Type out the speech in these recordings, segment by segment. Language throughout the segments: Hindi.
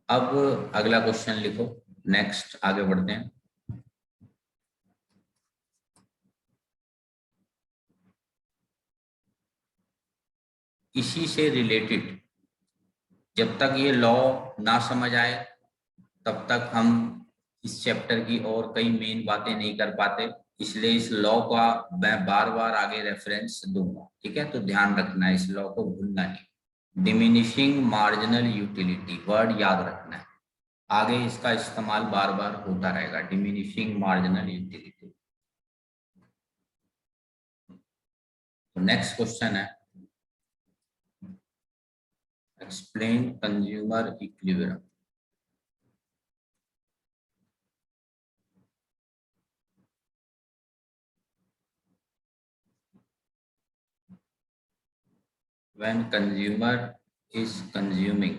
अब अगला क्वेश्चन लिखो, नेक्स्ट आगे बढ़ते हैं। इसी से रिलेटेड जब तक ये लॉ ना समझ आए तब तक हम इस चैप्टर की और कई मेन बातें नहीं कर पाते, इसलिए इस लॉ का मैं बार बार आगे रेफरेंस दूंगा। ठीक है, तो ध्यान रखना है, इस लॉ को भूलना नहीं। डिमिनिशिंग मार्जिनल यूटिलिटी वर्ड याद रखना है, आगे इसका इस्तेमाल बार बार होता रहेगा। Diminishing marginal utility. तो नेक्स्ट क्वेश्चन है, explain consumer equilibrium. When consumer is consuming,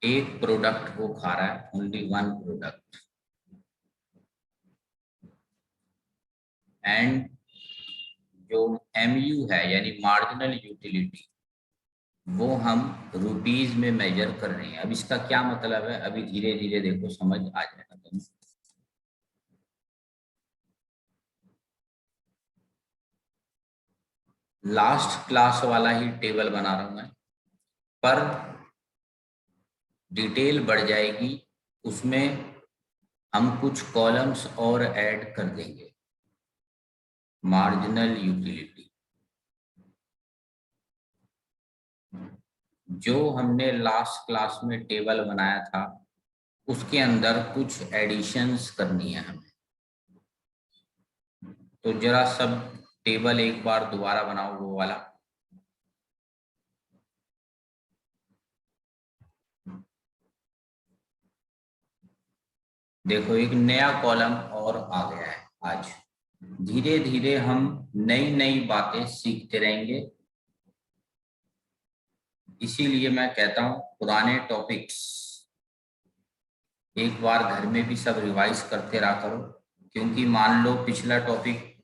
एक प्रोडक्ट वो खा रहा है, ओनली वन प्रोडक्ट, एंड जो MU है यानी मार्जिनल यूटिलिटी वो हम रुपीज में मेजर कर रहे हैं। अब इसका क्या मतलब है, अभी धीरे धीरे देखो समझ आ जाएगा तुम्हें। लास्ट क्लास वाला ही टेबल बना रहा हूं मैं, पर डिटेल बढ़ जाएगी, उसमें हम कुछ कॉलम्स और ऐड कर देंगे। मार्जिनल यूटिलिटी जो हमने लास्ट क्लास में टेबल बनाया था उसके अंदर कुछ एडिशंस करनी है हमें। तो जरा सब टेबल एक बार दोबारा बनाओ, वो वाला। देखो एक नया कॉलम और आ गया है आज। धीरे धीरे हम नई नई बातें सीखते रहेंगे, इसीलिए मैं कहता हूं पुराने टॉपिक्स एक बार घर में भी सब रिवाइज करते रहा करो, क्योंकि मान लो पिछला टॉपिक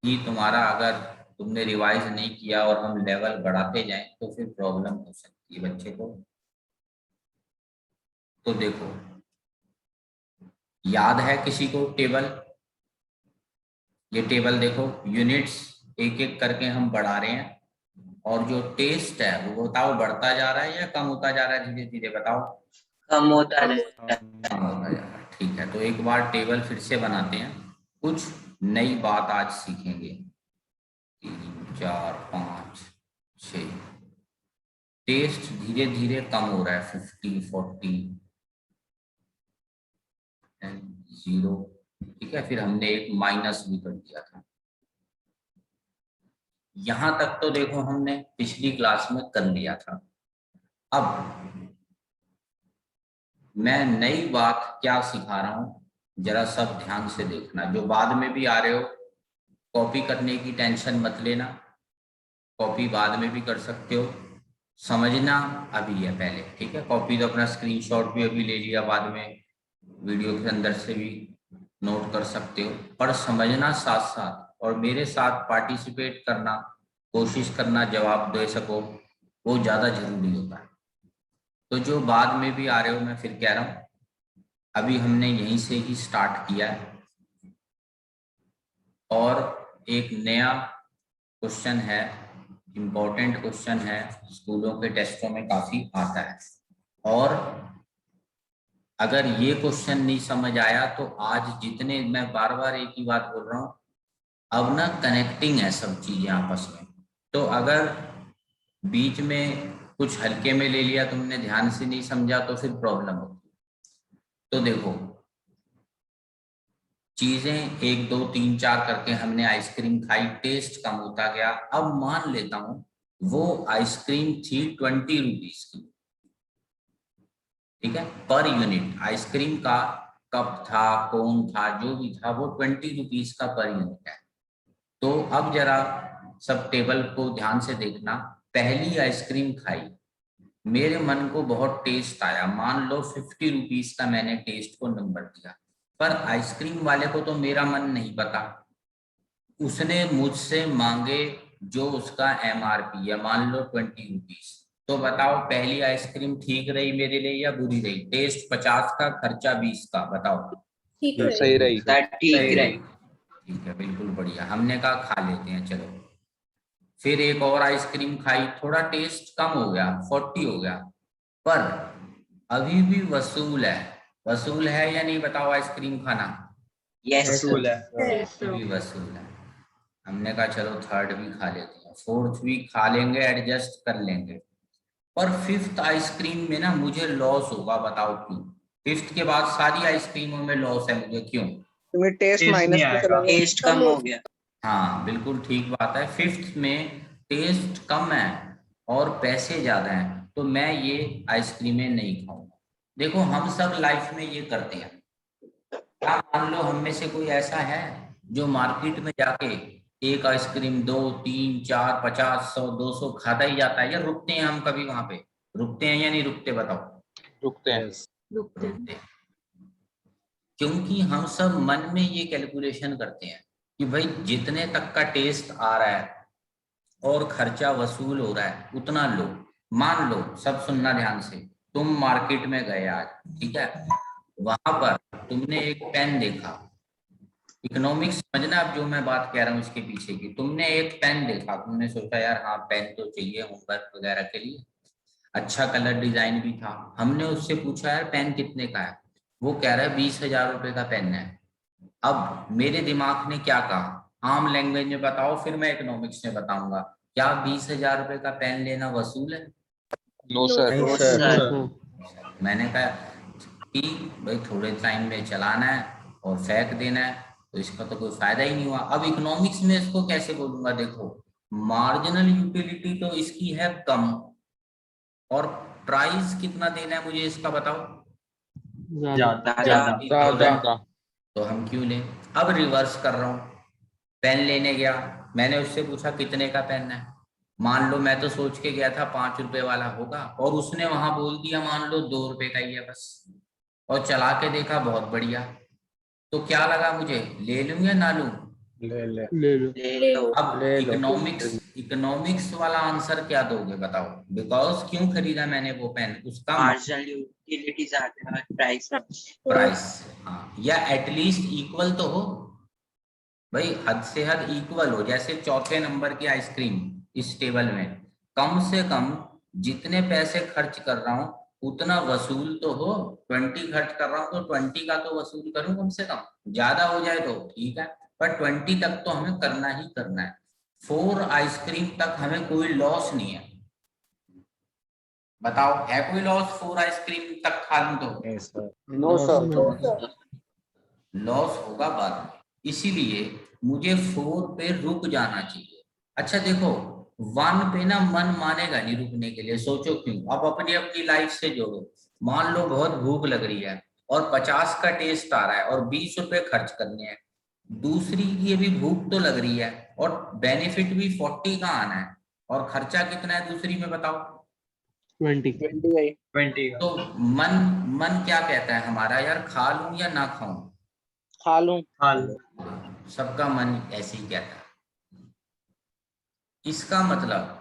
ही तुम्हारा अगर तुमने रिवाइज नहीं किया और हम लेवल बढ़ाते जाएं तो फिर प्रॉब्लम हो सकती है बच्चे को। तो देखो याद है किसी को टेबल, ये टेबल देखो यूनिट्स एक एक करके हम बढ़ा रहे हैं, और जो टेस्ट है वो बताओ बढ़ता जा रहा है या कम होता जा रहा है, धीरे धीरे बताओ। कम होता है। कम होता जा रहा है, ठीक है। तो एक बार टेबल फिर से बनाते हैं, कुछ नई बात आज सीखेंगे। 3 4 5 6, टेस्ट धीरे धीरे कम हो रहा है, 50 40 0। ठीक है, फिर हमने एक माइनस भी कर दिया था। यहां तक तो देखो हमने पिछली क्लास में कर लिया था। अब मैं नई बात क्या सिखा रहा हूं, जरा सब ध्यान से देखना। जो बाद में भी आ रहे हो कॉपी करने की टेंशन मत लेना, कॉपी बाद में भी कर सकते हो, समझना अभी है पहले। ठीक है, कॉपी तो अपना स्क्रीनशॉट भी अभी ले लिया, बाद में वीडियो के अंदर से भी नोट कर सकते हो, पर समझना साथ साथ और मेरे साथ पार्टिसिपेट करना, कोशिश करना जवाब दे सको, वो ज्यादा जरूरी होता है। तो जो बाद में भी आ रहे हो मैं फिर कह रहा हूं, अभी हमने यहीं से ही स्टार्ट किया है, और एक नया क्वेश्चन है, इम्पोर्टेंट क्वेश्चन है, स्कूलों के टेस्टों में काफी आता है। और अगर ये क्वेश्चन नहीं समझ आया तो आज जितने, मैं बार बार एक ही बात बोल रहा हूँ, अब ना कनेक्टिंग है सब चीजें आपस में, तो अगर बीच में कुछ हल्के में ले लिया तुमने, ध्यान से नहीं समझा, तो फिर प्रॉब्लम होती है। तो देखो चीजें 1 2 3 4 करके हमने आइसक्रीम खाई, टेस्ट कम होता गया। अब मान लेता हूं वो आइसक्रीम थी 20 रुपीज की, ठीक है, पर यूनिट आइसक्रीम का कप था, कोन था, जो भी था, वो 20 रुपीज का पर यूनिट है। तो अब जरा सब टेबल को ध्यान से देखना, पहली आइसक्रीम खाई, मेरे मन को बहुत टेस्ट आया, मान लो 50 रुपीज का मैंने टेस्ट को नंबर दिया, पर आइसक्रीम वाले को तो मेरा मन नहीं पता, उसने मुझसे मांगे जो उसका MRP है, मान लो 20 रुपीज, तो बताओ पहली आइसक्रीम ठीक रही मेरे लिए या बुरी रही? टेस्ट 50 का, खर्चा 20 का, बताओ। सही रही। ठीक रहे। ठीक है, बिल्कुल बढ़िया। हमने कहा खा लेते हैं, चलो। फिर एक और आइसक्रीम खाई, थोड़ा टेस्ट कम हो गया, 40 हो गया, पर अभी भी वसूल है। वसूल है या नहीं बताओ आइसक्रीम खाना? यस वसूल है। अभी भी वसूल है। हमने कहा चलो थर्ड भी खा लेते हैं, फोर्थ भी खा लेंगे, एडजस्ट कर लेंगे। पर फिफ्थ आइसक्रीम में ना मुझे लॉस होगा, बताओ क्यों? फिफ्थ के बाद सारी आइसक्रीमों में लॉस है मुझे, क्यों? तुम्हें टेस्ट नहीं माइनस में आएगा। चला गया। टेस्ट कम हो गया। हाँ बिल्कुल ठीक बात है। फिफ्थ में टेस्ट कम है और पैसे ज्यादा हैं, तो मैं ये आइसक्रीमें नहीं खाऊंगा। देखो हम सब लाइफ में ये करते हैं। क्या मान लो हम में से कोई ऐसा है जो मार्केट में जाके एक आइसक्रीम 2, 3, 4, 50, 100, 200 खाता ही जाता है, या रुकते हैं हम कभी वहां पे? रुकते हैं या नहीं रुकते, बताओ? रुकते हैं। रुकते हैं। क्योंकि हम सब मन में ये कैलकुलेशन करते हैं कि भाई जितने तक का टेस्ट आ रहा है और खर्चा वसूल हो रहा है उतना लो। मान लो, सब सुनना ध्यान से, तुम मार्केट में गए आज, ठीक है, वहां पर तुमने एक पेन देखा। इकोनॉमिक्स समझना अब जो मैं बात कह रहा हूँ इसके पीछे की। तुमने एक पेन देखा, तुमने सोचा यार हाँ पेन तो चाहिए होमवर्क वगैरह के लिए, अच्छा कलर डिजाइन भी था। हमने उससे पूछा यार पेन कितने का है? वो कह रहा है 20,000 रुपए का पेन है। अब मेरे दिमाग ने क्या कहा, आम लैंग्वेज में बताओ, फिर मैं इकोनॉमिक्स में बताऊंगा। क्या 20,000 रुपए का पेन लेना वसूल है? No sir. No sir. मैंने कहा कि भाई थोड़े टाइम में चलाना है और फेंक देना है, तो इसका तो कोई फायदा ही नहीं हुआ। अब इकोनॉमिक्स में इसको कैसे बोलूंगा? देखो, मार्जिनल यूटिलिटी तो इसकी है कम, और प्राइस कितना देना है मुझे इसका बताओ? ज्यादा। तो हम क्यों लें? अब रिवर्स कर रहा हूँ, पेन लेने गया, मैंने उससे पूछा कितने का पेन है। मान लो मैं तो सोच के गया था 5 रुपए वाला होगा, और उसने वहां बोल दिया मान लो 2 रुपए का ही है बस, और चला के देखा बहुत बढ़िया। तो क्या लगा मुझे, ले लूं या ना लूं? ले लो। ले लो। अब इकोनॉमिक्स वाला आंसर क्या दोगे बताओ? बिकॉज क्यों खरीदा मैंने वो पेन? उसका मार्जिनल यूटिलिटी ज्यादा है, प्राइस प्राइस, हाँ, या एटलीस्ट इक्वल तो हो भाई, हद से हद इक्वल हो। जैसे चौथे नंबर की आइसक्रीम इस टेबल में, कम से कम जितने पैसे खर्च कर रहा हूं उतना वसूल तो हो। 20 खर्च कर रहा हूं तो 20 का तो वसूल करूं कम से कम। ज्यादा हो जाए तो ठीक है, पर 20 तक तो हमें करना ही करना है। 4 आइसक्रीम तक हमें कोई लॉस नहीं है। बताओ है कोई लॉस 4 आइसक्रीम तक खा लूं तो? No sir. लॉस होगा बाद में, इसीलिए मुझे 4 पे रुक जाना चाहिए। अच्छा देखो, 1 पे ना मन मानेगा नहीं रुकने के लिए, सोचो क्यों? अब अपनी अपनी लाइफ से जोड़ो। मान लो बहुत भूख लग रही है और 50 का टेस्ट आ रहा है और 20 रुपए खर्च करने हैं। दूसरी की भी भूख तो लग रही है और बेनिफिट भी 40 का आना है, और खर्चा कितना है दूसरी में बताओ? 20 का। तो मन मन क्या कहता है हमारा, यार खा लूं या ना खाऊं? खा लूं। सबका मन ऐसे ही कहता है। इसका मतलब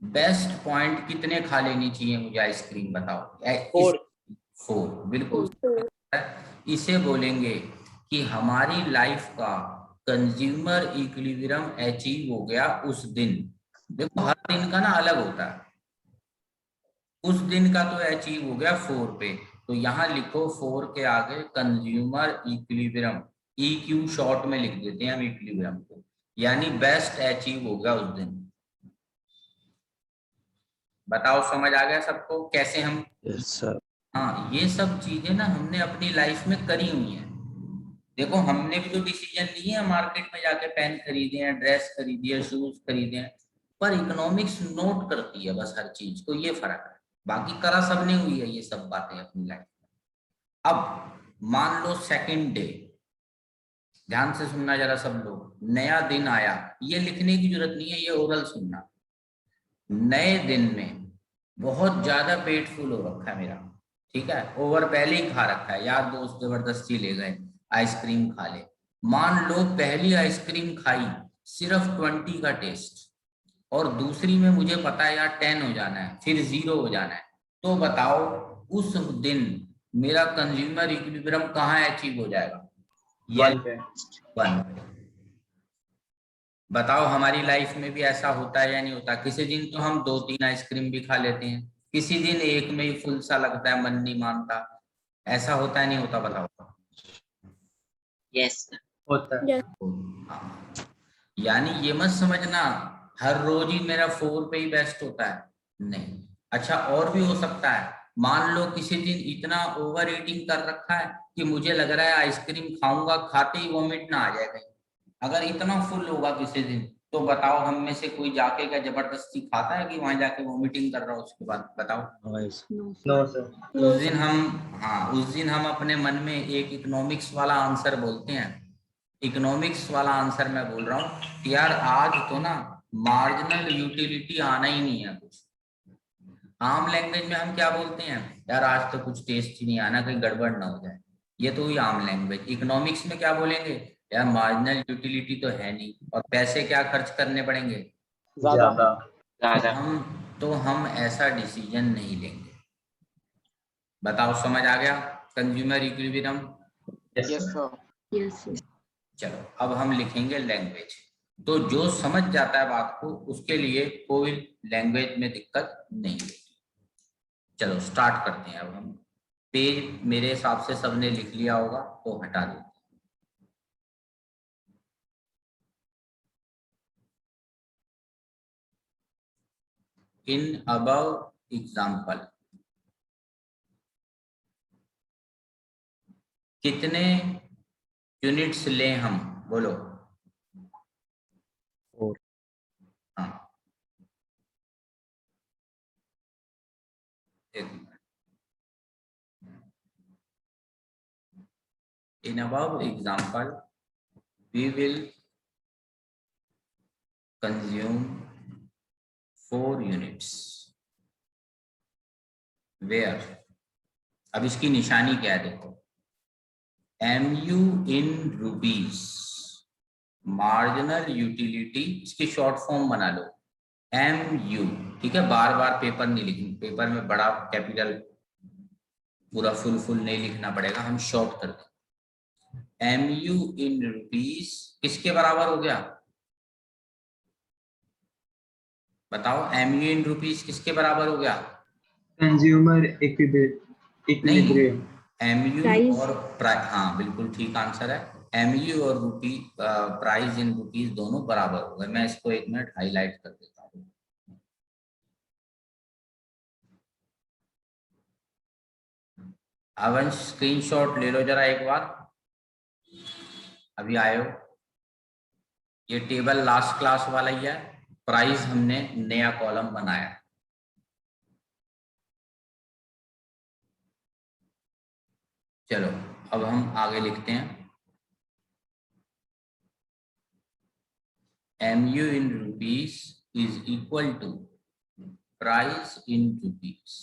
बेस्ट पॉइंट कितने खा लेनी चाहिए मुझे आइसक्रीम, बताओ? 4, बिल्कुल। इसे बोलेंगे कि हमारी लाइफ का कंज्यूमर इक्विलिब्रियम अचीव हो गया उस दिन। देखो हर दिन का ना अलग होता है, उस दिन का तो अचीव हो गया 4 पे। तो यहाँ लिखो 4 के आगे कंज्यूमर इक्विलिब्रियम, EQ शॉर्ट में लिख देते हैं हम इक्विलिब्रियम को, यानी बेस्ट अचीव हो गया उस दिन। बताओ समझ आ गया सबको कैसे हम? हाँ, ये सब चीजें ना हमने अपनी लाइफ में करी हुई हैं। देखो हमने भी तो डिसीजन लिए हैं, मार्केट में जाके पेन खरीदे हैं, ड्रेस खरीदी है, शूज खरीदे हैं, पर इकोनॉमिक्स नोट करती है बस हर चीज को, ये फर्क है। बाकी करा सबने हुई है ये सब बातें अपनी लाइफ में। अब मान लो सेकंड डे, ध्यान से सुनना जरा सब लोग, नया दिन आया, ये लिखने की जरूरत नहीं है, ये ओरल सुनना। नए दिन में बहुत ज्यादा पेट फुल हो रखा है मेरा, ठीक है, ओवर पहले ही खा रखा है, यार दोस्त जबरदस्ती ले गए आइसक्रीम खा ले। मान लो पहली आइसक्रीम खाई, सिर्फ 20 का टेस्ट, और दूसरी में मुझे पता है यार 10 हो जाना है, फिर 0 हो जाना है, तो बताओ उस दिन मेरा कंज्यूमर इक्विलिब्रियम कहाँ अचीव हो जाएगा? 1 पे। 1 पे। बताओ हमारी लाइफ में भी ऐसा होता है या नहीं होता? किसी दिन तो हम 2-3 आइसक्रीम भी खा लेते हैं, किसी दिन एक में ही फुल सा लगता है, मन नहीं मानता। ऐसा होता है नहीं होता? बताओ। यस होता है। हाँ। यानी ये मत समझना हर रोज ही मेरा 4 पे ही बेस्ट होता है, नहीं। अच्छा, और भी हो सकता है, मान लो किसी दिन इतना ओवर ईटिंग कर रखा है कि मुझे लग रहा है आइसक्रीम खाऊंगा, खाते ही वॉमिट ना आ जाए कहीं। अगर इतना फुल होगा किसी दिन, तो बताओ हम में से कोई जाके क्या जबरदस्ती खाता है कि वहां जाके वॉमिटिंग कर रहा हो उसके बाद? बताओ। No sir. उस दिन हम, हाँ, उस दिन हम अपने मन में एक इकोनॉमिक्स वाला आंसर बोलते हैं। इकोनॉमिक्स वाला आंसर मैं बोल रहा हूँ कि यार आज तो ना मार्जिनल यूटिलिटी आना ही नहीं है कुछ। आम लैंग्वेज में हम क्या बोलते हैं? यार आज तो कुछ टेस्ट ही नहीं आना, कहीं गड़बड़ ना हो जाए। ये तो हुई आम लैंग्वेज। इकोनॉमिक्स में क्या बोलेंगे? यार मार्जिनल यूटिलिटी तो है नहीं, और पैसे क्या खर्च करने पड़ेंगे? ज्यादा। ज्यादा। तो हम ऐसा डिसीजन नहीं लेंगे। बताओ, समझ आ गया कंज्यूमर इक्विलिब्रियम? Yes sir. चलो अब हम लिखेंगे लैंग्वेज। तो जो समझ जाता है बात को उसके लिए कोई लैंग्वेज में दिक्कत नहीं होती। चलो स्टार्ट करते हैं। अब हम पेज मेरे हिसाब से सबने लिख लिया होगा, तो हटा देते हैं। इन अबव एग्जाम्पल कितने यूनिट्स लें हम? बोलो। 4। हाँ, एक minute. In above example, we will consume 4 units. Where? अब इसकी निशानी क्या है? देखो, MU in rupees, marginal utility, इसकी शॉर्ट फॉर्म बना लो MU। ठीक है, बार बार पेपर नहीं लिखना, पेपर में बड़ा कैपिटल पूरा फुल नहीं लिखना पड़ेगा, हम शॉर्ट कर दें। MU इन रुपीस किसके बराबर हो गया? बताओ, MU इन रुपीस किसके बराबर हो गया? Consumer equilibrium. MU और हाँ बिल्कुल ठीक आंसर है। MU और रुपी प्राइस इन रुपीस दोनों बराबर हो गए। मैं इसको एक मिनट हाईलाइट कर देता हूँ। अब स्क्रीनशॉट ले लो जरा एक बार, अभी आए हो। ये टेबल लास्ट क्लास वाला ही है, प्राइस हमने नया कॉलम बनाया। चलो अब हम आगे लिखते हैं। MU in rupees is equal to price in rupees।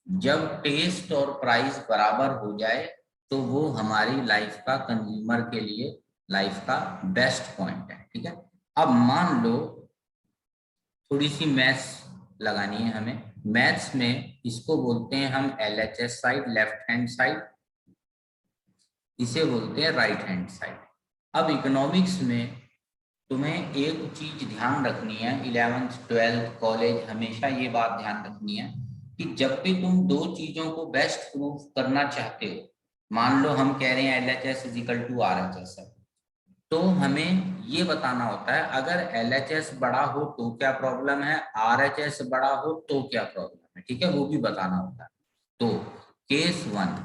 जब टेस्ट और प्राइस बराबर हो जाए तो वो हमारी लाइफ का, कंज्यूमर के लिए लाइफ का बेस्ट पॉइंट है। ठीक है, अब मान लो थोड़ी सी मैथ्स लगानी है हमें। मैथ्स में इसको बोलते हैं हम LHS side, left hand side, इसे बोलते हैं राइट हैंड साइड। अब इकोनॉमिक्स में तुम्हें एक चीज ध्यान रखनी है, 11th 12th कॉलेज, हमेशा ये बात ध्यान रखनी है कि जब भी तुम दो चीजों को बेस्ट प्रूफ करना चाहते हो, मान लो हम कह रहे हैं LHS = RHS है, तो हमें ये बताना होता है अगर LHS बड़ा हो तो क्या प्रॉब्लम है, RHS बड़ा हो तो क्या प्रॉब्लम है। ठीक है, वो भी बताना होता है। तो case 1,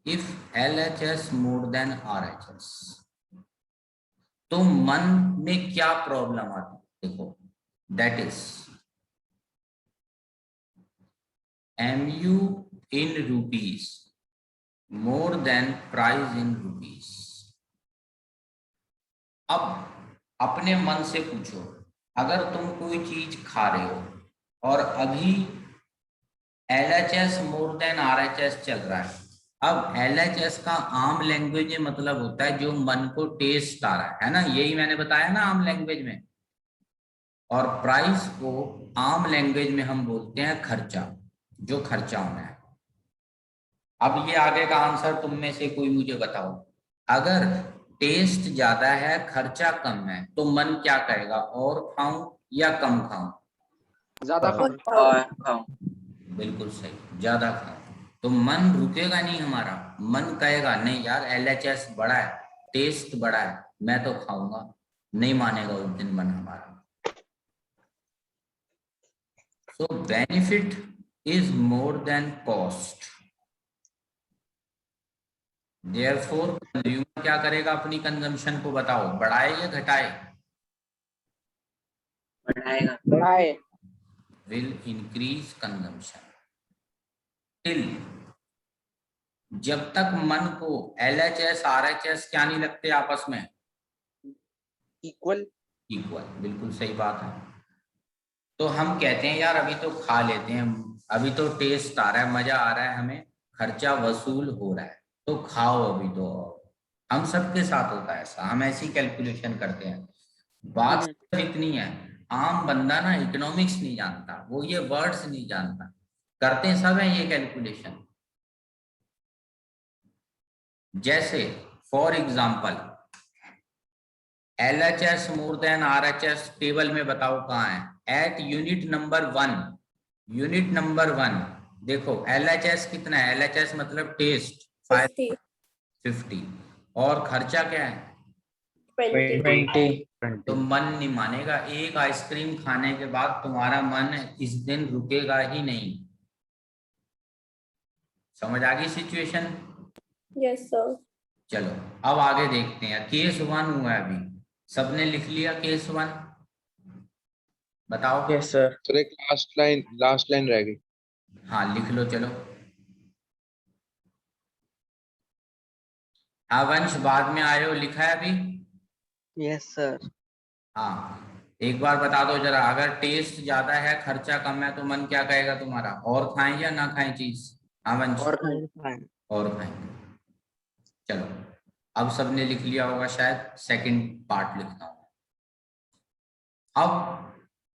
if LHS more than RHS, तो मन में क्या प्रॉब्लम आती है? देखो, that is MU in rupees more than price in rupees. अब अपने मन से पूछो, अगर तुम कोई चीज खा रहे हो और अभी LHS मोर देन RHS चल रहा है। अब LHS का आम लैंग्वेज में मतलब होता है जो मन को टेस्ट आ रहा है ना, यही मैंने बताया ना आम लैंग्वेज में। और प्राइस को आम लैंग्वेज में हम बोलते हैं खर्चा, जो खर्चा होना है। अब ये आगे का आंसर तुम में से कोई मुझे बताओ, अगर टेस्ट ज्यादा है खर्चा कम है तो मन क्या कहेगा, और खाऊं या कम खाऊं? ज्यादा खाओ। और खाओ। बिल्कुल सही, ज्यादा खाओ। तो मन रुकेगा नहीं हमारा, मन कहेगा नहीं यार LHS बड़ा है, टेस्ट बड़ा है, मैं तो खाऊंगा। नहीं मानेगा उस दिन मन हमारा। So benefit is more than cost. Therefore consumer क्या करेगा अपनी कंजम्पशन को, बताओ, बढ़ाए या घटाए? बढ़ाएगा। बढ़ाए। Will increase consumption till, जब तक मन को LHS RHS क्या नहीं लगते आपस में, इक्वल। इक्वल। बिल्कुल सही बात है। तो हम कहते हैं यार अभी तो खा लेते हैं, अभी तो टेस्ट आ रहा है, मजा आ रहा है, हमें खर्चा वसूल हो रहा है, तो खाओ अभी तो। हम सबके साथ होता है ऐसा, हम ऐसी कैलकुलेशन करते हैं। बात सिर्फ इतनी है, आम बंदा ना इकोनॉमिक्स नहीं जानता, वो ये वर्ड्स नहीं जानता, करते सब है ये कैलकुलेशन। जैसे for example LHS more than RHS table में बताओ कहाँ है, at unit number 1। Unit number 1 देखो LHS कितना है, LHS मतलब टेस्ट 50, और खर्चा क्या है 20। तो मन नहीं मानेगा, एक आइसक्रीम खाने के बाद तुम्हारा मन इस दिन रुकेगा ही नहीं। समझ आ गई सिचुएशन? Yes sir. चलो अब आगे देखते हैं, केस 1 हुआ है अभी, सबने लिख लिया केस 1? बताओ। Yes sir. सर एक लास्ट लाइन रह गई। हाँ लिख लो चलो। हाँ वंश बाद में आए हो, लिखा है अभी? Yes sir. हाँ एक बार बता दो जरा, अगर टेस्ट ज्यादा है खर्चा कम है तो मन क्या कहेगा तुम्हारा, और खाएं या ना खाएं चीज? हाँ वंश? और खाएं। और खाएं। चलो अब सबने लिख लिया होगा शायद, सेकंड पार्ट लिखता हूं। अब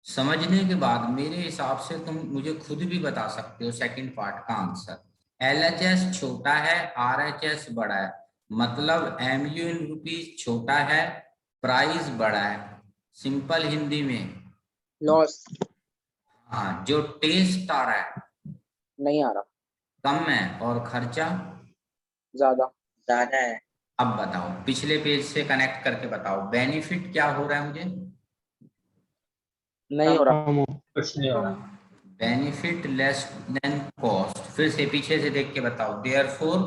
समझने के बाद मेरे हिसाब से तुम मुझे खुद भी बता सकते हो सेकंड पार्ट का आंसर। LHS छोटा है, RHS बड़ा है, मतलब MU इन रुपीज छोटा है, प्राइस बड़ा है। सिंपल हिंदी में लॉस। हाँ, जो टेस्ट आ रहा है नहीं आ रहा। कम है और खर्चा ज्यादा। ज्यादा है। अब बताओ पिछले पेज से कनेक्ट करके बताओ, बेनिफिट क्या हो रहा है मुझे? नहीं हो रहा। कुछ नहीं हो रहा। Benefit less than cost. फिर से पीछे से देख के बताओ, देयरफॉर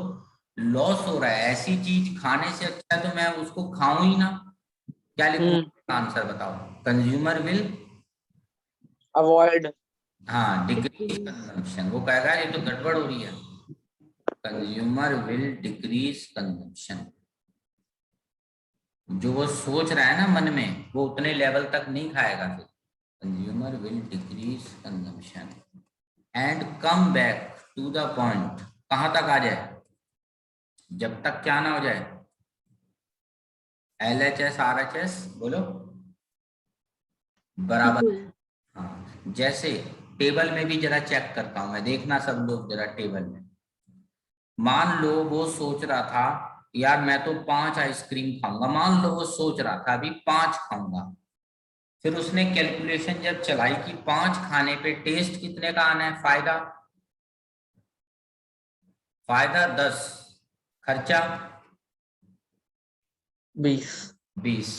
लॉस हो रहा है, ऐसी चीज खाने से अच्छा है तो मैं उसको खाऊं ही ना। क्या लिखूं आंसर बताओ? Consumer will avoid. हाँ डिक्रीज कंजम्पशन। वो कहेगा ये तो गड़बड़ हो रही है, कंज्यूमर विल डिक्रीज कंजम्पशन। जो वो सोच रहा है ना मन में, वो उतने लेवल तक नहीं खाएगा। फिर consumer will decrease consumption and come back to the point. कहां तक आ जाए? जब तक क्या ना हो जाए, LHS RHS बोलो बराबर। हाँ जैसे टेबल में भी जरा चेक करता हूं मैं, देखना सब लोग जरा टेबल में। मान लो वो सोच रहा था यार मैं तो 5 आइसक्रीम खाऊंगा, मान लो वो सोच रहा था अभी 5 खाऊंगा। फिर उसने कैलकुलेशन जब चलाई कि 5 खाने पे टेस्ट कितने का आना है, फायदा 10, खर्चा 20।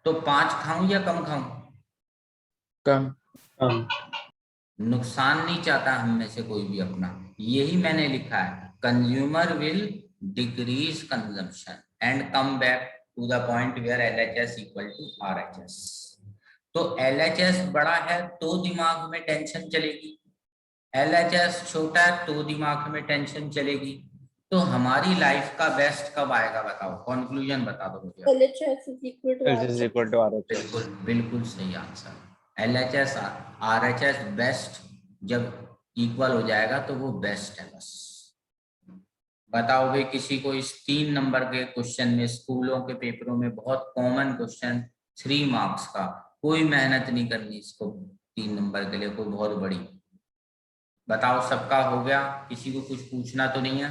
तो 5 खाऊं या कम खाऊं? कम। नुकसान नहीं चाहता हम में से कोई भी अपना, यही मैंने लिखा है, consumer will decrease consumption and come back to the point where LHS equal to RHS। तो LHS बड़ा है तो दिमाग में टेंशन चलेगी, LHS छोटा है तो दिमाग में टेंशन चलेगी। तो हमारी लाइफ का बेस्ट कब आएगा बताओ, कंक्लूजन बता दो मुझे। LHS is equal to RHS. बिल्कुल बिल्कुल सही आंसर। LHS RHS बेस्ट जब इक्वल हो जाएगा तो वो बेस्ट है। बस बताओ भाई, किसी को इस 3 नंबर के क्वेश्चन में, स्कूलों के पेपरों में बहुत कॉमन क्वेश्चन 3 मार्क्स का, कोई मेहनत नहीं करनी इसको 3 नंबर के लिए कोई बहुत बड़ी। बताओ सबका हो गया, किसी को कुछ पूछना तो नहीं है?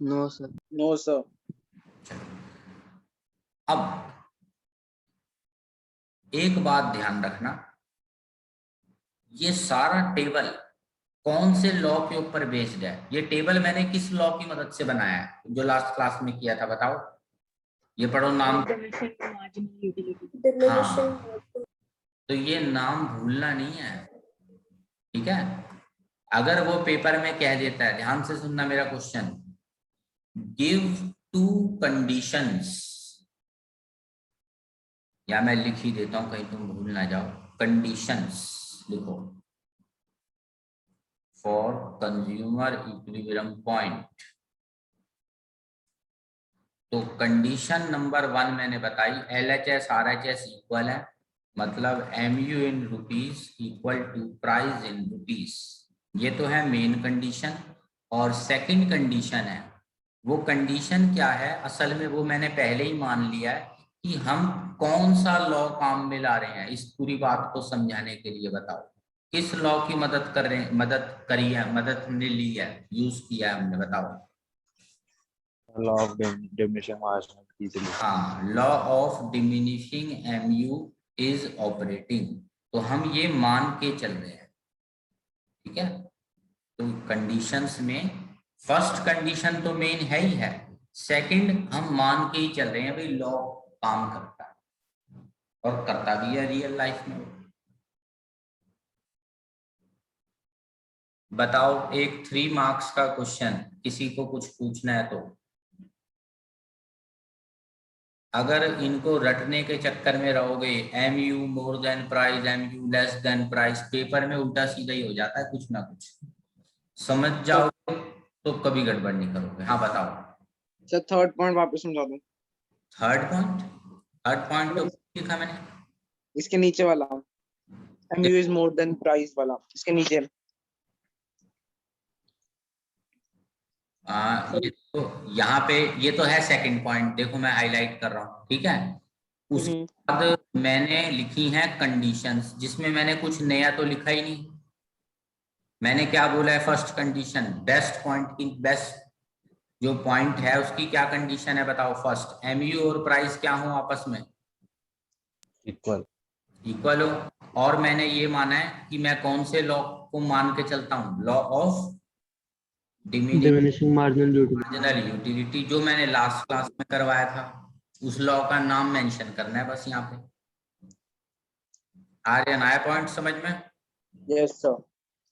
No sir. No sir. अब एक बात ध्यान रखना, ये सारा टेबल कौन से लॉ के ऊपर बेस्ड है? ये टेबल मैंने किस लॉ की मदद से बनाया है जो लास्ट क्लास में किया था? बताओ, ये पढ़ो नाम। Diminishing तो ये नाम भूलना नहीं है, ठीक है? अगर वो पेपर में कह देता है, ध्यान से सुनना मेरा क्वेश्चन, गिव 2 कंडीशंस, या मैं लिख ही देता हूं कहीं तुम भूल ना जाओ, कंडीशंस लिखो फॉर कंज्यूमर इक्विलिब्रियम पॉइंट। तो कंडीशन नंबर 1 मैंने बताई, LHS RHS इक्वल है, मतलब MU in rupees equal to price in rupees. ये तो है मेन कंडीशन। और सेकंड कंडीशन है, वो कंडीशन क्या है असल में, वो मैंने पहले ही मान लिया है कि हम कौन सा लॉ काम में ला रहे हैं। इस पूरी बात को समझाने के लिए बताओ किस लॉ की मदद कर रहे हैं, मदद हमने ली है, यूज किया है हमने, बताओ। law of diminishing marginal easily. हाँ, law of diminishing MU is operating. तो हम ये मान के चल रहे हैं, ठीक है? तो कंडीशंस में फर्स्ट कंडीशन तो मेन है ही है, सेकंड हम मान के ही चल रहे हैं भाई लॉ काम करता है, और करता भी है रियल लाइफ में। बताओ एक 3 मार्क्स का क्वेश्चन, किसी को कुछ पूछना है तो। अगर इनको रटने के चक्कर में रहोगे, MU more than price, MU less than price, paper में उल्टा सीधा ही हो जाता है कुछ ना कुछ। समझ जाओगे तो कभी गड़बड़ नहीं करोगे। हाँ बताओ सर थर्ड पॉइंट वापस समझा दो। थर्ड पॉइंट तो लिखा मैंने, इसके नीचे वाला MU is more than price वाला, इसके नीचे। ये तो यहाँ पे ये तो है सेकंड पॉइंट, देखो मैं हाईलाइट कर रहा हूँ, ठीक है? उसके बाद मैंने लिखी हैं कंडीशंस, जिसमें मैंने कुछ नया तो लिखा ही नहीं। मैंने क्या बोला है, फर्स्ट कंडीशन बेस्ट पॉइंट की, बेस्ट जो पॉइंट है उसकी क्या कंडीशन है बताओ? फर्स्ट MU और प्राइस क्या हो आपस में? इक्वल हो। और मैंने ये माना है कि मैं कौन से लॉ को मान के चलता हूँ? Law of diminishing marginal utility, जो मैंने लास्ट क्लास में करवाया था। उस लॉ का नाम मेंशन करना है बस यहाँ पे। आ रहा नया पॉइंट समझ में? Yes sir.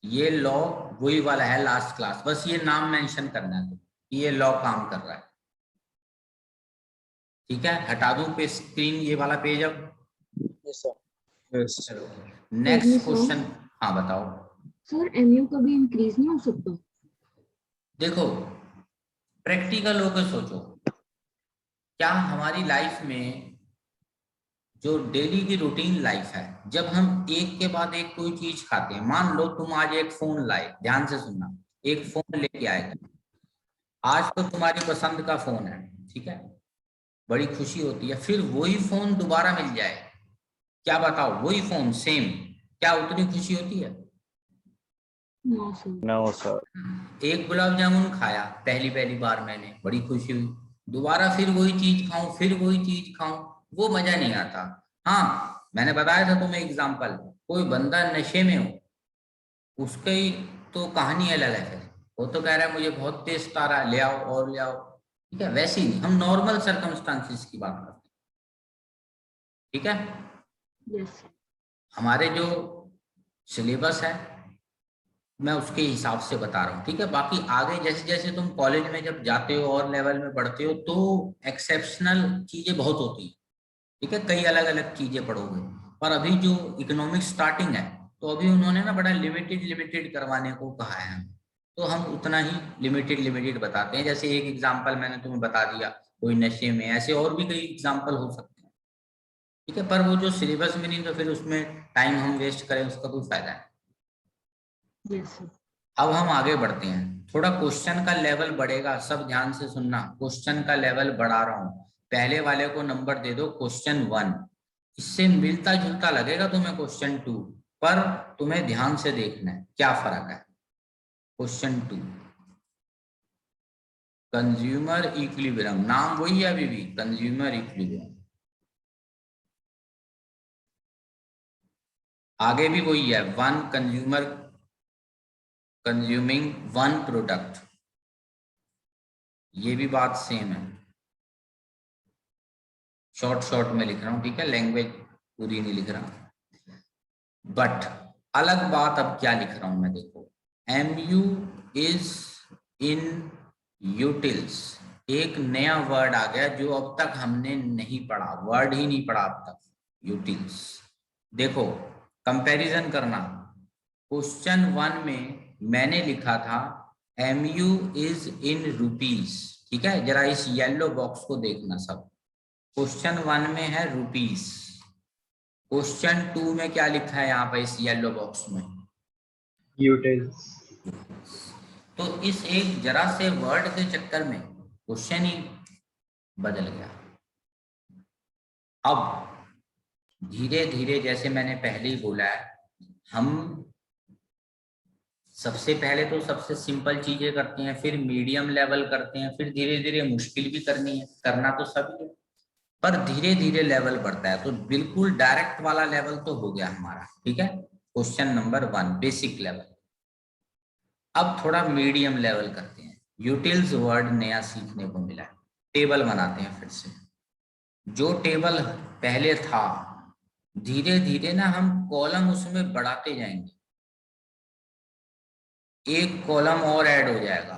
ये लॉ वही वाला है लास्ट क्लास, बस ये नाम मेंशन करना है कि ये लॉ काम कर रहा है, ठीक है? हटा दूं पे स्क्रीन ये वाला पेज अब? Yes sir. Next question. हाँ बताओ सर, MU कभी इंक्रीज नहीं हो सकता? देखो प्रैक्टिकल होकर सोचो, क्या हमारी लाइफ में जो डेली की रूटीन लाइफ है, जब हम एक के बाद एक कोई चीज खाते हैं, मान लो तुम आज एक फोन लाए, ध्यान से सुनना, एक फोन लेके आए, आज तो तुम्हारी पसंद का फोन है, ठीक है? बड़ी खुशी होती है, फिर वही फोन दोबारा मिल जाए, क्या बताओ? वही फोन सेम, क्या उतनी खुशी होती है? No sir. एक गुलाब जामुन खाया पहली बार मैंने, बड़ी खुशी हुई, दोबारा फिर वही चीज खाऊं, फिर वही चीज खाऊं, वो मजा नहीं आता। हाँ मैंने बताया था तुम्हें एग्जांपल, कोई बंदा नशे में हो, उसकी तो कहानी अलग है, वो तो कह रहा है मुझे बहुत टेस्ट आ रहा है, ले आओ और ले आओ, ठीक है? वैसे ही हम नॉर्मल सर्कमस्टांसिस की बात करते हैं, ठीक है? यस। हमारे जो सिलेबस है मैं उसके हिसाब से बता रहा हूँ, ठीक है? बाकी आगे जैसे जैसे तुम कॉलेज में जब जाते हो और लेवल में बढ़ते हो तो एक्सेप्शनल चीजें बहुत होती है, ठीक है? कई अलग अलग चीजें पढ़ोगे, पर अभी जो इकोनॉमिक स्टार्टिंग है तो अभी उन्होंने ना बड़ा लिमिटेड करवाने को कहा है, तो हम उतना ही लिमिटेड बताते हैं। जैसे एक एग्जाम्पल मैंने तुम्हें बता दिया, कोई नशे में, ऐसे और भी कई एग्जाम्पल हो सकते हैं, ठीक है? पर वो जो सिलेबस में नहीं तो फिर उसमें टाइम हम वेस्ट करें, उसका कोई फायदा नहीं। Yes sir. अब हम आगे बढ़ते हैं, थोड़ा क्वेश्चन का लेवल बढ़ेगा, सब ध्यान से सुनना, क्वेश्चन का लेवल बढ़ा रहा हूं। पहले वाले को नंबर दे दो क्वेश्चन 1, इससे मिलता जुलता लगेगा तुम्हें क्वेश्चन 2, पर तुम्हें ध्यान से देखना है क्या फर्क है। क्वेश्चन 2 कंज्यूमर इक्विलिब्रियम, नाम वही है अभी भी, कंज्यूमर इक्विलिब्रियम, आगे भी वही है, one consumer consuming one product, ये भी बात सेम है। शॉर्ट में लिख रहा हूं, ठीक है, लैंग्वेज पूरी नहीं लिख रहा। बट अलग बात अब क्या लिख रहा हूं मैं, देखो, MU इज इन यूटिल्स, एक नया वर्ड आ गया जो अब तक हमने नहीं पढ़ा, वर्ड ही नहीं पढ़ा अब तक, यूटिल्स। देखो कंपैरिजन करना, क्वेश्चन 1 में मैंने लिखा था MU इज इन रुपीस, ठीक है, जरा इस येलो बॉक्स को देखना सब, क्वेश्चन 1 में है रुपीस, क्वेश्चन 2 में क्या लिखा है यहाँ पे इस येलो बॉक्स में, यूटिल्स। तो इस एक जरा से वर्ड के चक्कर में क्वेश्चन ही बदल गया। अब धीरे धीरे, जैसे मैंने पहले ही बोला है, हम सबसे पहले तो सबसे सिंपल चीजें करते हैं, फिर मीडियम लेवल करते हैं, फिर धीरे धीरे मुश्किल भी करनी है, करना तो सभी है, पर धीरे धीरे लेवल बढ़ता है। तो बिल्कुल डायरेक्ट वाला लेवल तो हो गया हमारा, ठीक है, क्वेश्चन नंबर 1 बेसिक लेवल। अब थोड़ा मीडियम लेवल करते हैं, यूटिल्स वर्ड नया सीखने को मिला है, टेबल बनाते हैं फिर से। जो टेबल पहले था, धीरे धीरे ना हम कॉलम उसमें बढ़ाते जाएंगे, एक कॉलम और ऐड हो जाएगा,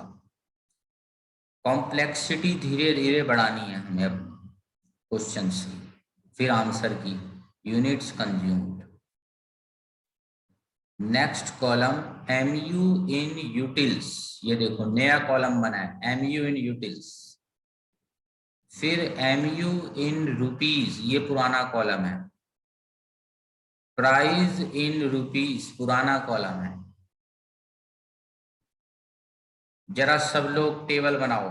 कॉम्प्लेक्सिटी धीरे धीरे बढ़ानी है हमें अब क्वेश्चन से, फिर आंसर की units consumed. Next column MU in utils, ये देखो नया कॉलम बना है MU इन यूटिल्स, फिर MU इन रुपीस, ये पुराना कॉलम है, प्राइस इन रुपीस पुराना कॉलम है। जरा सब लोग टेबल बनाओ,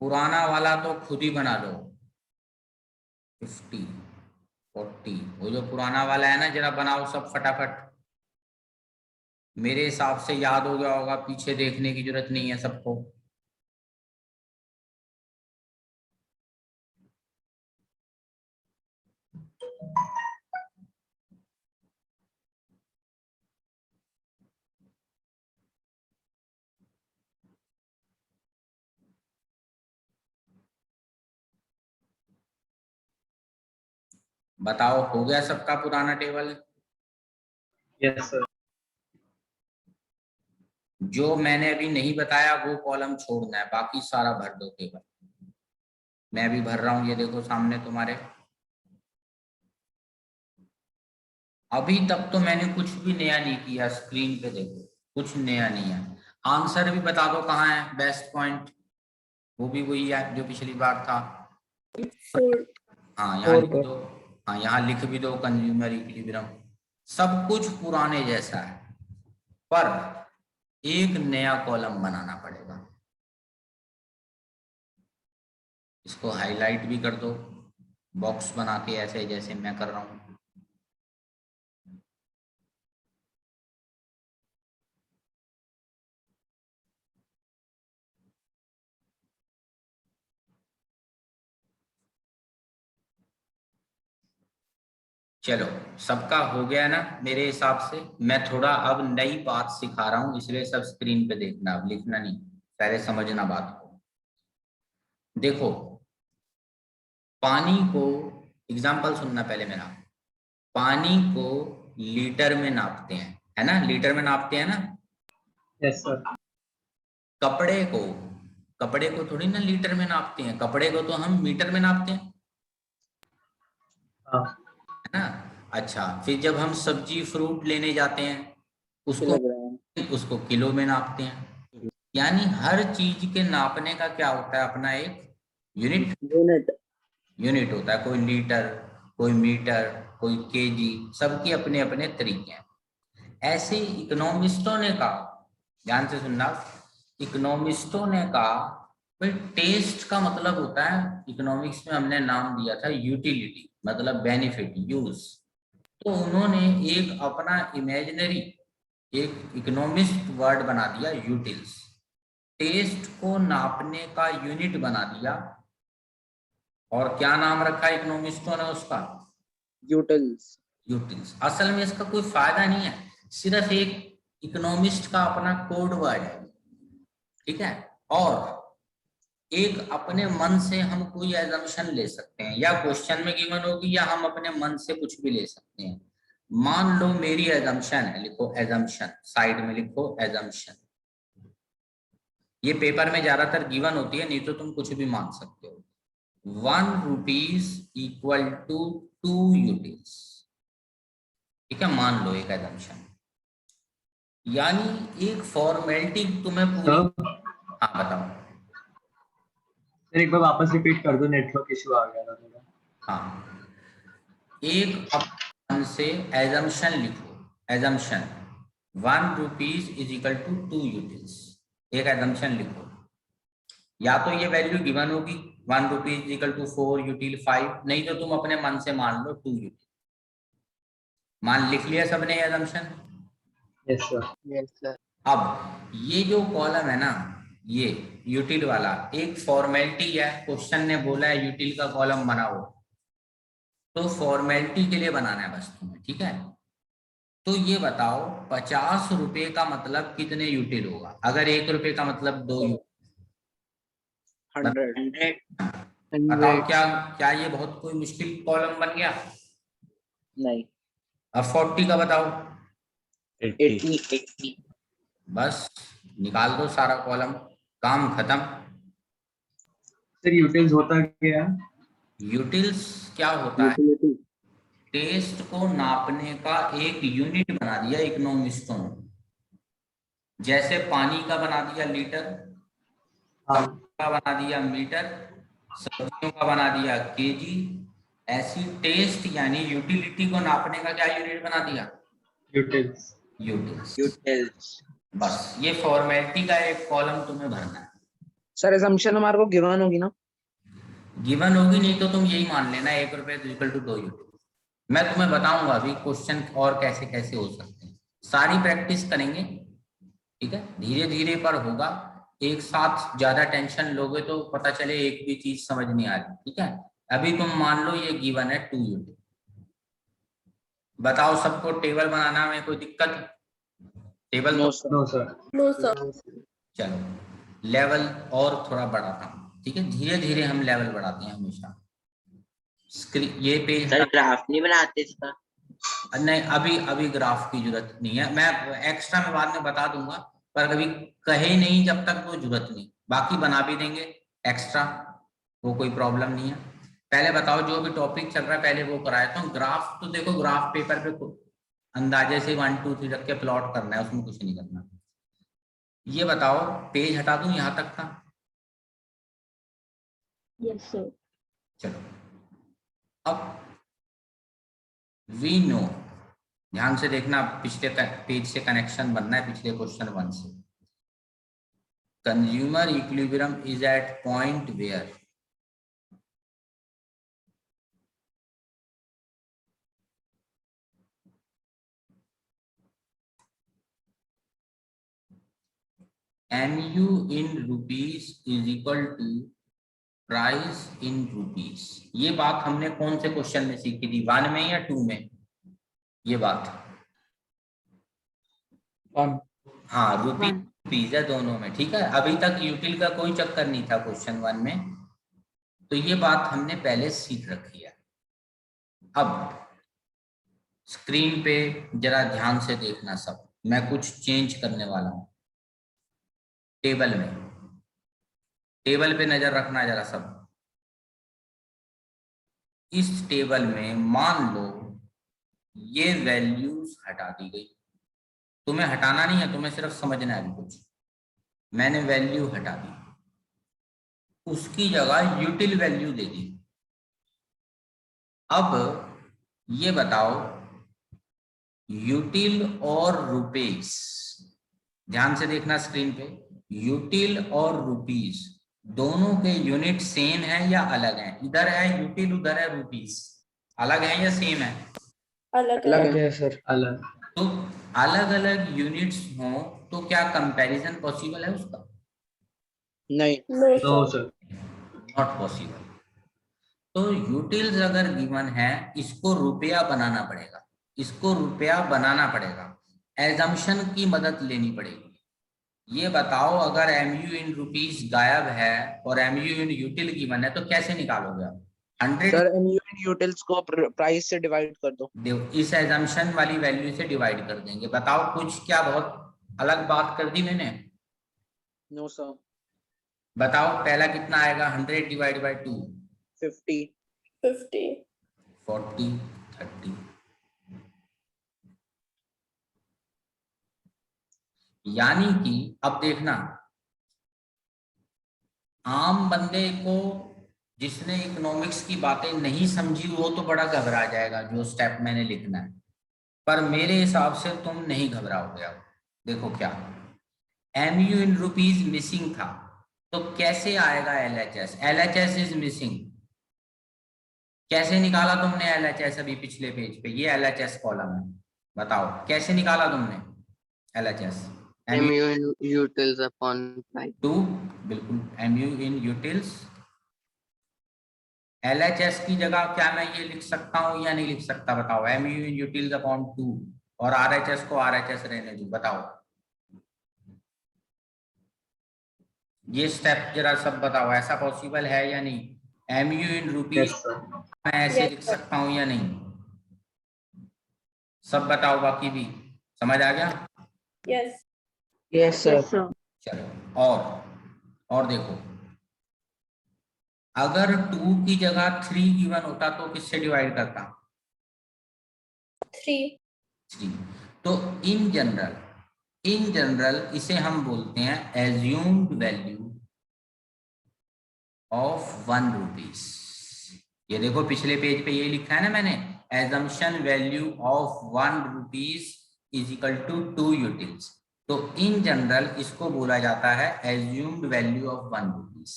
पुराना वाला तो खुद ही बना लो, 50 40, वो जो पुराना वाला है ना, जरा बनाओ सब फटाफट, मेरे हिसाब से याद हो गया होगा, पीछे देखने की जरूरत नहीं है सबको। बताओ हो गया सबका पुराना टेबल? Yes sir. जो मैंने अभी नहीं बताया वो कॉलम छोड़ना है, बाकी सारा भर दो टेबल। मैं भी भर रहा हूं, ये देखो सामने तुम्हारे। अभी तक तो मैंने कुछ भी नया नहीं किया, स्क्रीन पे देखो कुछ नया नहीं है। आंसर भी बता दो कहाँ है, बेस्ट पॉइंट वो भी वही है जो पिछली बार था। हाँ यहाँ लिख दो, हाँ यहाँ लिख भी दो कंज्यूमर इक्विलिब्रियम। सब कुछ पुराने जैसा है, पर एक नया कॉलम बनाना पड़ेगा। इसको हाईलाइट भी कर दो बॉक्स बना के, ऐसे जैसे मैं कर रहा हूं। चलो सबका हो गया ना मेरे हिसाब से। मैं थोड़ा अब नई बात सिखा रहा हूं, इसलिए सब स्क्रीन पे देखना, अब लिखना नहीं, पहले समझना बात को। देखो पानी को, एग्जाम्पल सुनना पहले मेरा, पानी को लीटर में नापते हैं, है ना, लीटर में नापते हैं ना। Yes sir. कपड़े को थोड़ी ना लीटर में नापते हैं, कपड़े को तो हम मीटर में नापते हैं, हाँ। है ना। अच्छा, फिर जब हम सब्जी फ्रूट लेने जाते हैं उसको किलो में नापते हैं। यानी हर चीज के नापने का क्या होता है, अपना एक यूनिट होता है। कोई लीटर, कोई मीटर, कोई केजी, सबके अपने अपने तरीके हैं। ऐसे इकोनॉमिस्टों ने कहा, ध्यान से सुनना, इकोनॉमिस्टों ने कहा भाई टेस्ट का मतलब होता है, इकोनॉमिक्स में हमने नाम दिया था यूटिलिटी, मतलब बेनिफिट, यूज। तो उन्होंने एक अपना इमेजिनरी एक इकोनॉमिस्ट वर्ड बना दिया यूटिल्स, टेस्ट को नापने का यूनिट बना दिया। और क्या नाम रखा इकोनॉमिस्टों ने उसका? यूटिल्स। यूटिल्स। असल में इसका कोई फायदा नहीं है, सिर्फ एक इकोनॉमिस्ट का अपना कोड वर्ड है, ठीक है। और एक अपने मन से हम कोई एजम्पशन ले सकते हैं, या क्वेश्चन में गिवन होगी, या हम अपने मन से कुछ भी ले सकते हैं। मान लो मेरी एजम्पशन है, लिखो एजम्पशन, साइड में लिखो एजम्पशन। ये पेपर में ज्यादातर गिवन होती है, नहीं तो तुम कुछ भी मान सकते हो। 1 रुपीज इक्वल टू 2 यूटिल्स, ठीक है, मान लो एक एजम्पशन। यानी एक फॉर्मेलिटी तुम्हें पूरी। हाँ बताओ। सर एक बार वापस रिपीट कर दो, नेटवर्क इशू आ गया था थोड़ा। हाँ, एक अपन से एजम्पशन लिखो, assumption 1 rupees is equal to 2 utils, एक एजम्पशन लिखो। या तो ये वैल्यू गिवन होगी 1 rupees is equal to 4 util 5, नहीं तो तुम अपने मन से मान लो 2 यूटिल। मान लिख लिया सबने assumption? Yes sir. Yes sir. अब ये जो कॉलम है ना, ये यूटिल वाला एक फॉर्मेलिटी है, क्वेश्चन ने बोला है यूटिल का कॉलम बनाओ, तो फॉर्मेलिटी के लिए बनाना है बस तुम्हें, ठीक है। तो ये बताओ 50 रुपए का मतलब कितने यूटिल होगा? अगर 1 रुपए का मतलब 2 यूटिल। 100 100 बताओ क्या क्या ये बहुत कोई मुश्किल कॉलम बन गया? नहीं। अब 40 का बताओ। 80 80 बस निकाल दो सारा कॉलम, काम खत्म। सर यूटिल्स होता क्या है? यूटिल्स क्या होता है? यूटिलिटी। टेस्ट को नापने का एक यूनिट बना दिया इकोनॉमिस्टों ने। जैसे पानी का बना दिया लीटर, हाँ। का बना दिया मीटर, सब्जियों का बना दिया केजी, ऐसी टेस्ट यानी यूटिलिटी को नापने का क्या यूनिट बना दिया? यूटिल्स। यूटिल्स। यूटिल्स। बस ये फॉर्मेलिटी का एक कॉलम तुम्हें भरना है। सर assumption हमारे को गिवन होगी ना? गिवन होगी, नहीं तो तुम यही मान लेना 1 रुपए इक्वल टू 2 यूटिल। मैं तुम्हें बताऊंगा अभी क्वेश्चन और कैसे कैसे हो सकते हैं, सारी प्रैक्टिस करेंगे, ठीक है, धीरे धीरे पर होगा। एक साथ ज्यादा टेंशन लोगे तो पता चले एक भी चीज समझ नहीं आ रही, ठीक है। अभी तुम मान लो ये गिवन है 2 यूनिट। बताओ सबको टेबल बनाना में कोई दिक्कत? टेबल नो तो sir. No sir. No sir. चलो लेवल और थोड़ा बढ़ाता हूँ, ठीक है, धीरे धीरे हम लेवल बढ़ाते हैं हमेशा। स्क्रीन ये पेज सर ग्राफ नहीं बनाते इसका? नहीं, अभी ग्राफ की जरूरत नहीं है, मैं एक्स्ट्रा में बाद में बता दूंगा, पर कभी कहे नहीं जब तक वो जरूरत नहीं, बाकी बना भी देंगे एक्स्ट्रा, वो कोई प्रॉब्लम नहीं है। पहले बताओ जो भी टॉपिक चल रहा है पहले वो कराए। तो ग्राफ तो देखो, ग्राफ पेपर पे अंदाजे से 1 2 3 रख के प्लॉट करना है, उसमें कुछ नहीं करना। ये बताओ पेज हटा दूं यहाँ तक का? Yes sir. चलो अब वी नो, ध्यान से देखना, पिछले पेज से कनेक्शन बनना है, पिछले क्वेश्चन 1 से। Consumer equilibrium is at point where MU in rupees is equal to price in rupees. ये बात हमने कौन से क्वेश्चन में सीखी थी, 1 में या 2 में? ये बात हाँ, रुपीज है दोनों में, ठीक है। अभी तक यूटिल का कोई चक्कर नहीं था क्वेश्चन 1 में, तो ये बात हमने पहले सीख रखी है। अब स्क्रीन पे जरा ध्यान से देखना सब, मैं कुछ चेंज करने वाला हूं टेबल में, टेबल पे नजर रखना जरा सब। इस टेबल में मान लो ये वैल्यूज हटा दी गई, तुम्हें हटाना नहीं है, तुम्हें सिर्फ समझना है कुछ। मैंने वैल्यू हटा दी, उसकी जगह यूटिल वैल्यू दे दी। अब ये बताओ यूटिल और रुपीस, ध्यान से देखना स्क्रीन पे, यूटिल और रुपीस दोनों के यूनिट सेम है या अलग है? इधर है यूटिल, उधर है रुपीस, अलग है या सेम है? अलग अलग है। है सर। अलग। तो अलग अलग यूनिट्स हो तो क्या कंपैरिजन पॉसिबल है उसका? नहीं। No sir. Not possible. तो यूटिल्स अगर गिवन है, इसको रुपया बनाना पड़ेगा, इसको रुपया बनाना पड़ेगा, एजम्पशन की मदद लेनी पड़ेगी। ये बताओ, अगर MU इन रुपीस गायब है और MU इन यूटिल गिवन है तो कैसे निकालोगे आप? 100 सर MU इन यूटिल्स को प्राइस से डिवाइड कर दो। इस एजम्पशन वाली वैल्यू से डिवाइड कर देंगे। बताओ कुछ, क्या बहुत अलग बात कर दी मैंने? No sir. बताओ पहला कितना आएगा? 100 डिवाइड बाई 2, 50। 40, 30। यानी कि अब देखना, आम बंदे को, जिसने इकोनॉमिक्स की बातें नहीं समझी, वो तो बड़ा घबरा जाएगा जो स्टेप मैंने लिखना है, पर मेरे हिसाब से तुम नहीं घबराओगे। अब देखो क्या, MU इन रुपीज मिसिंग था, तो कैसे आएगा LHS? LHS इज मिसिंग, कैसे निकाला तुमने LHS? अभी पिछले पेज पे ये LHS कॉलम है, बताओ कैसे निकाला तुमने LHS? MU in utils upon price. 2, बिल्कुल, MU इन यूटिल्स। LHS की जगह क्या मैं ये लिख सकता हूँ या नहीं लिख सकता? बताओ, MU इन यूटिल्स अपॉन 2, और RHS को RHS रहने दो। बताओ ये स्टेप जरा सब बताओ, ऐसा पॉसिबल है या नहीं? MU in rupees yes sir. मैं ऐसे लिख सकता हूँ या नहीं? सब बताओ, बाकी भी समझ आ गया? Yes. Yes sir. Yes, sir. चलो, और देखो, अगर 2 की जगह 3 गिवन होता तो किससे डिवाइड करता? 3। तो इन जनरल इसे हम बोलते हैं एज्यूम्ड वैल्यू ऑफ 1 रुपीस। ये देखो पिछले पेज पे ये लिखा है ना मैंने, assumption value of 1 rupees is equal to 2 utils. तो इन जनरल इसको बोला जाता है assumed value of 1 rupees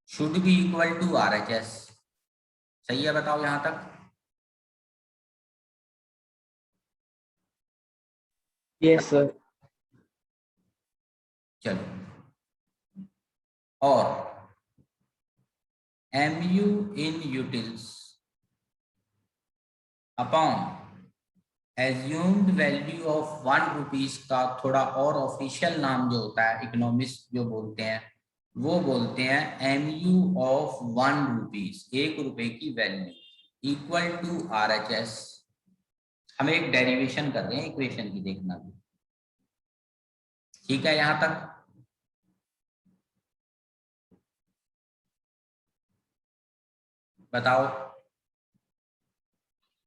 should be equal to RHS। सही है? बताओ यहां तक। Yes sir. चलो, और MU in utils upon assumed value of 1 rupees का थोड़ा और ऑफिशियल नाम जो होता है, इकोनॉमिस्ट जो बोलते हैं, वो बोलते हैं MU ऑफ 1 रुपीस, 1 रुपए की वैल्यू, इक्वल टू RHS। हम एक डेरिवेशन कर रहे हैं इक्वेशन की, देखना भी ठीक है यहां तक? बताओ।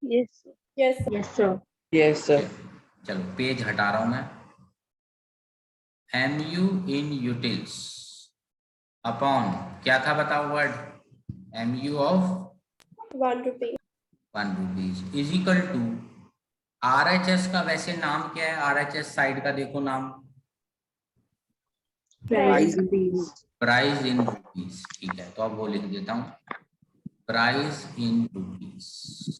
Yes. Yes. Yes, sir. Yes sir. चलो पेज हटा रहा हूं मैं। MU इन यूटिल्स अपॉन क्या था बताओ वर्ड? MU ऑफ 1 rupee. 1 rupees is equal to RHS का वैसे नाम क्या है? RHS साइड का देखो नाम, Price rupees. Price in rupees. ठीक है, तो अब वो लिख देता हूं, प्राइस इन रुपीज।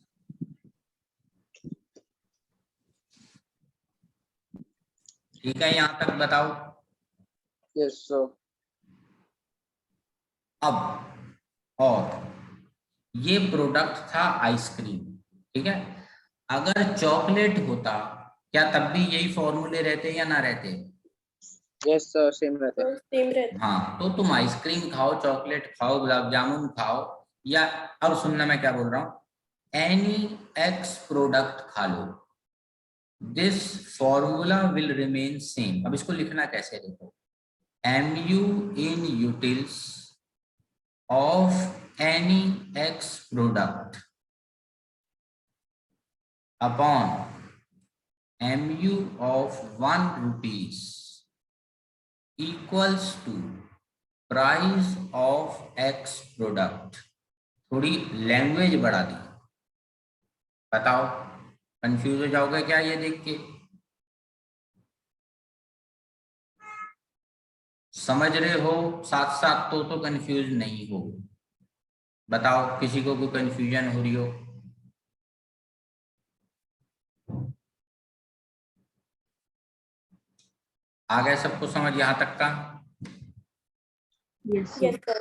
ठीक है, यहां तक बताओ। Yes sir. अब और ये प्रोडक्ट था आइसक्रीम, ठीक है? अगर चॉकलेट होता, क्या तब भी यही फॉर्मूले रहते या ना रहते? यस सर, सेम रहता है। हाँ, तो तुम आइसक्रीम खाओ, चॉकलेट खाओ, गुलाब जामुन खाओ, या अब सुनना मैं क्या बोल रहा हूँ, एनी एक्स प्रोडक्ट खा लो, this formula will remain same. अब इसको लिखना कैसे देखो, MU in utils of any X product upon MU of 1 rupees equals to price of X product। थोड़ी लैंग्वेज बढ़ा दी। बताओ, कंफ्यूज हो जाओगे क्या ये देख के? समझ रहे हो साथ साथ तो कंफ्यूज नहीं हो। बताओ किसी को कोई कंफ्यूजन हो रही हो? आ गया सबको समझ यहाँ तक का? Yes, sir. Yes, sir.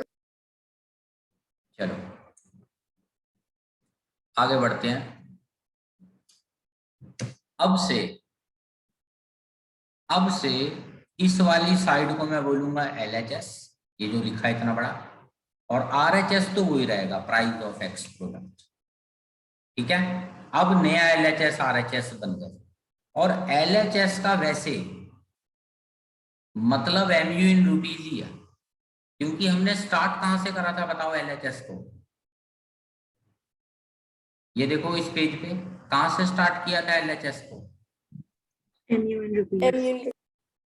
चलो आगे बढ़ते हैं। अब से इस वाली साइड को मैं बोलूंगा LHS, ये जो लिखा है इतना बड़ा, और RHS तो वही रहेगा, प्राइस ऑफ एक्स प्रोडक्ट। ठीक है, अब नया LHS RHS बन गया। और LHS का वैसे मतलब MU इन रुपीज ही है, क्योंकि हमने स्टार्ट कहां से करा था बताओ LHS को? ये देखो इस पेज पे कहां से स्टार्ट किया था LHS को? MU in rupees. MU.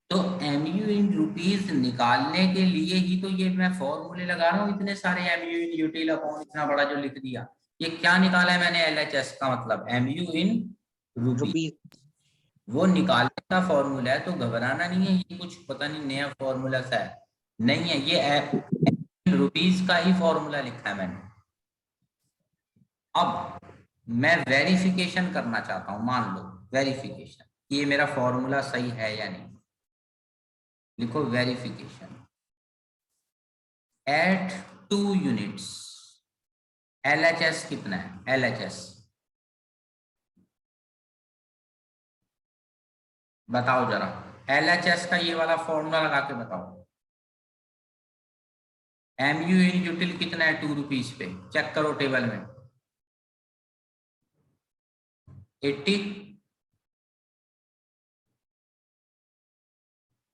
तो MU इन रुपीज निकालने के लिए ही तो ये मैं फॉर्मूले लगा रहा हूँ, इतने सारे MU इन यूटिल अपॉन इतना बड़ा जो लिख दिया। ये क्या निकाला है मैंने LHS का मतलब? MU in rupees, rupees. वो निकालने का फॉर्मूला है। तो घबराना नहीं है, ये कुछ पता नहीं नया फॉर्मूला सा है, नहीं है, ये रुपीज का ही फॉर्मूला लिखा है मैंने। अब मैं वेरिफिकेशन करना चाहता हूं, मान लो वेरिफिकेशन, ये मेरा फॉर्मूला सही है या नहीं। लिखो वेरिफिकेशन एट 2 यूनिट्स LHS कितना है? LHS बताओ जरा, LHS का ये वाला फॉर्मूला लगा के बताओ। MU इन यूटिल कितना है 2 रुपीज पे? चेक करो टेबल में, 80।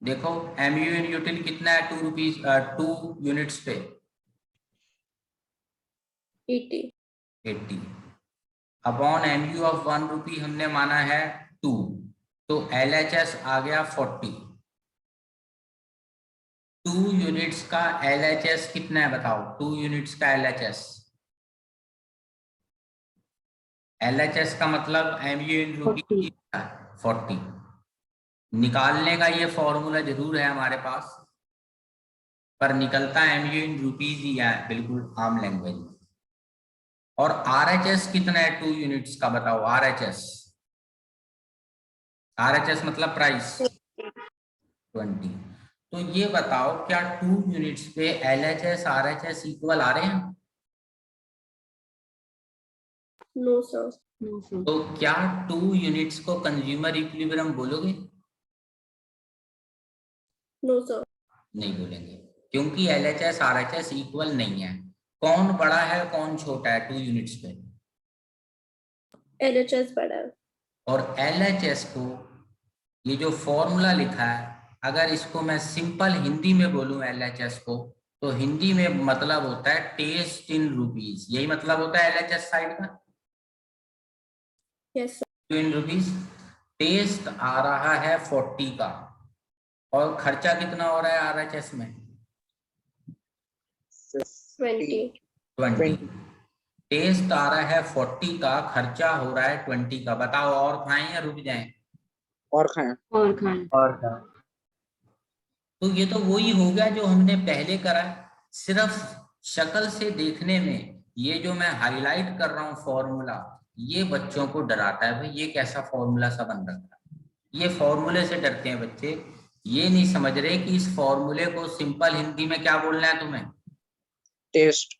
देखो MU इन यूटिल कितना है 2 रुपीज 2 यूनिट्स पे? 80. 80 अपॉन MU ऑफ 1 रुपी हमने माना है 2, तो LHS आ गया 40। 2 यूनिट्स का LHS कितना है बताओ? 2 यूनिट्स का LHS का मतलब MU इन रुपी 40। निकालने का ये फॉर्मूला जरूर है हमारे पास, पर निकलता MU इन रुपीज ही है बिल्कुल आम लैंग्वेज में। और RHS कितना है 2 यूनिट्स का बताओ? RHS मतलब प्राइस 20। तो ये बताओ क्या 2 यूनिट्स पे LHS RHS इक्वल आ रहे हैं? No, sir. No, sir. तो क्या 2 यूनिट्स को कंज्यूमर इक्विलिब्रियम बोलोगे? No, sir. नहीं बोलेंगे, क्योंकि LHS RHS इक्वल नहीं है। कौन बड़ा है कौन छोटा है 2 यूनिट्स पे? LHS बड़ा है. और LHS को ये जो फॉर्मूला लिखा है, अगर इसको मैं सिंपल हिंदी में बोलूं LHS को, तो हिंदी में मतलब होता है टेस्ट इन रुपीज। यही मतलब होता है LHS साइड का, Yes, sir. In rupees. Test आ रहा है 40 का, और खर्चा कितना हो रहा है RHS में? 20. 20। टेस्ट आ रहा है 40 का, खर्चा हो रहा है 20 का। बताओ और खाएं या रुक जाएं? और खाएं। और खाएं. और क्या? तो ये तो वही हो गया जो हमने पहले करा। सिर्फ शक्ल से देखने में ये जो मैं हाईलाइट कर रहा हूँ फॉर्मूला, ये बच्चों को डराता है, भाई ये कैसा फॉर्मूला सा बन रखा है। ये फॉर्मूले से डरते हैं बच्चे, ये नहीं समझ रहे कि इस फॉर्मूले को सिंपल हिंदी में क्या बोलना है तुम्हें? टेस्ट।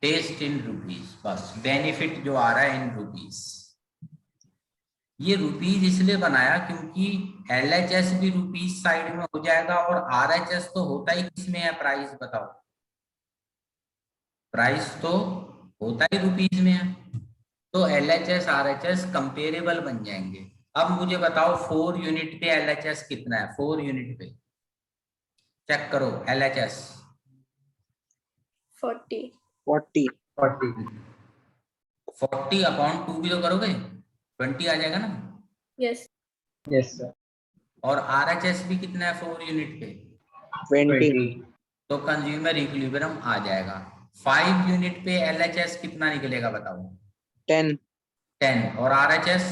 टेस्ट इन रुपीज, बस बेनिफिट जो आ रहा है इन रुपीज। ये रुपीज इसलिए बनाया क्योंकि LHS भी रुपीज साइड में हो जाएगा, और RHS तो होता ही किसमें है? प्राइस बताओ, प्राइस तो होता ही रुपीज में है। तो LHS RHS कंपेरेबल बन जाएंगे। अब मुझे बताओ 4 यूनिट पे LHS कितना है? 4 यूनिट पे चेक करो LHS 40. 40। 40 अपॉन 2 भी तो करोगे, 20 आ जाएगा ना? Yes. Yes sir. और RHS भी कितना है 4 यूनिट पे? 20। तो कंज्यूमर इक्विलिब्रियम आ जाएगा। 5 यूनिट पे LHS कितना निकलेगा बताओ? 10। 10। और RHS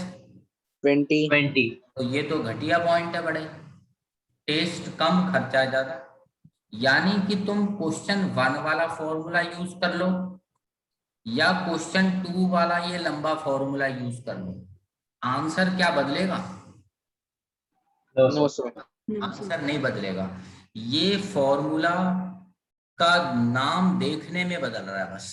20। 20। तो ये तो घटिया पॉइंट है बड़े, टेस्ट कम खर्चा ज्यादा। यानी कि तुम क्वेश्चन 1 वाला फॉर्मूला यूज कर लो या क्वेश्चन 2 वाला ये लंबा फॉर्मूला यूज कर लो, आंसर क्या बदलेगा? No, No, sir. sir. No, sir. Answer नहीं बदलेगा। ये फॉर्मूला का नाम देखने में बदल रहा है बस,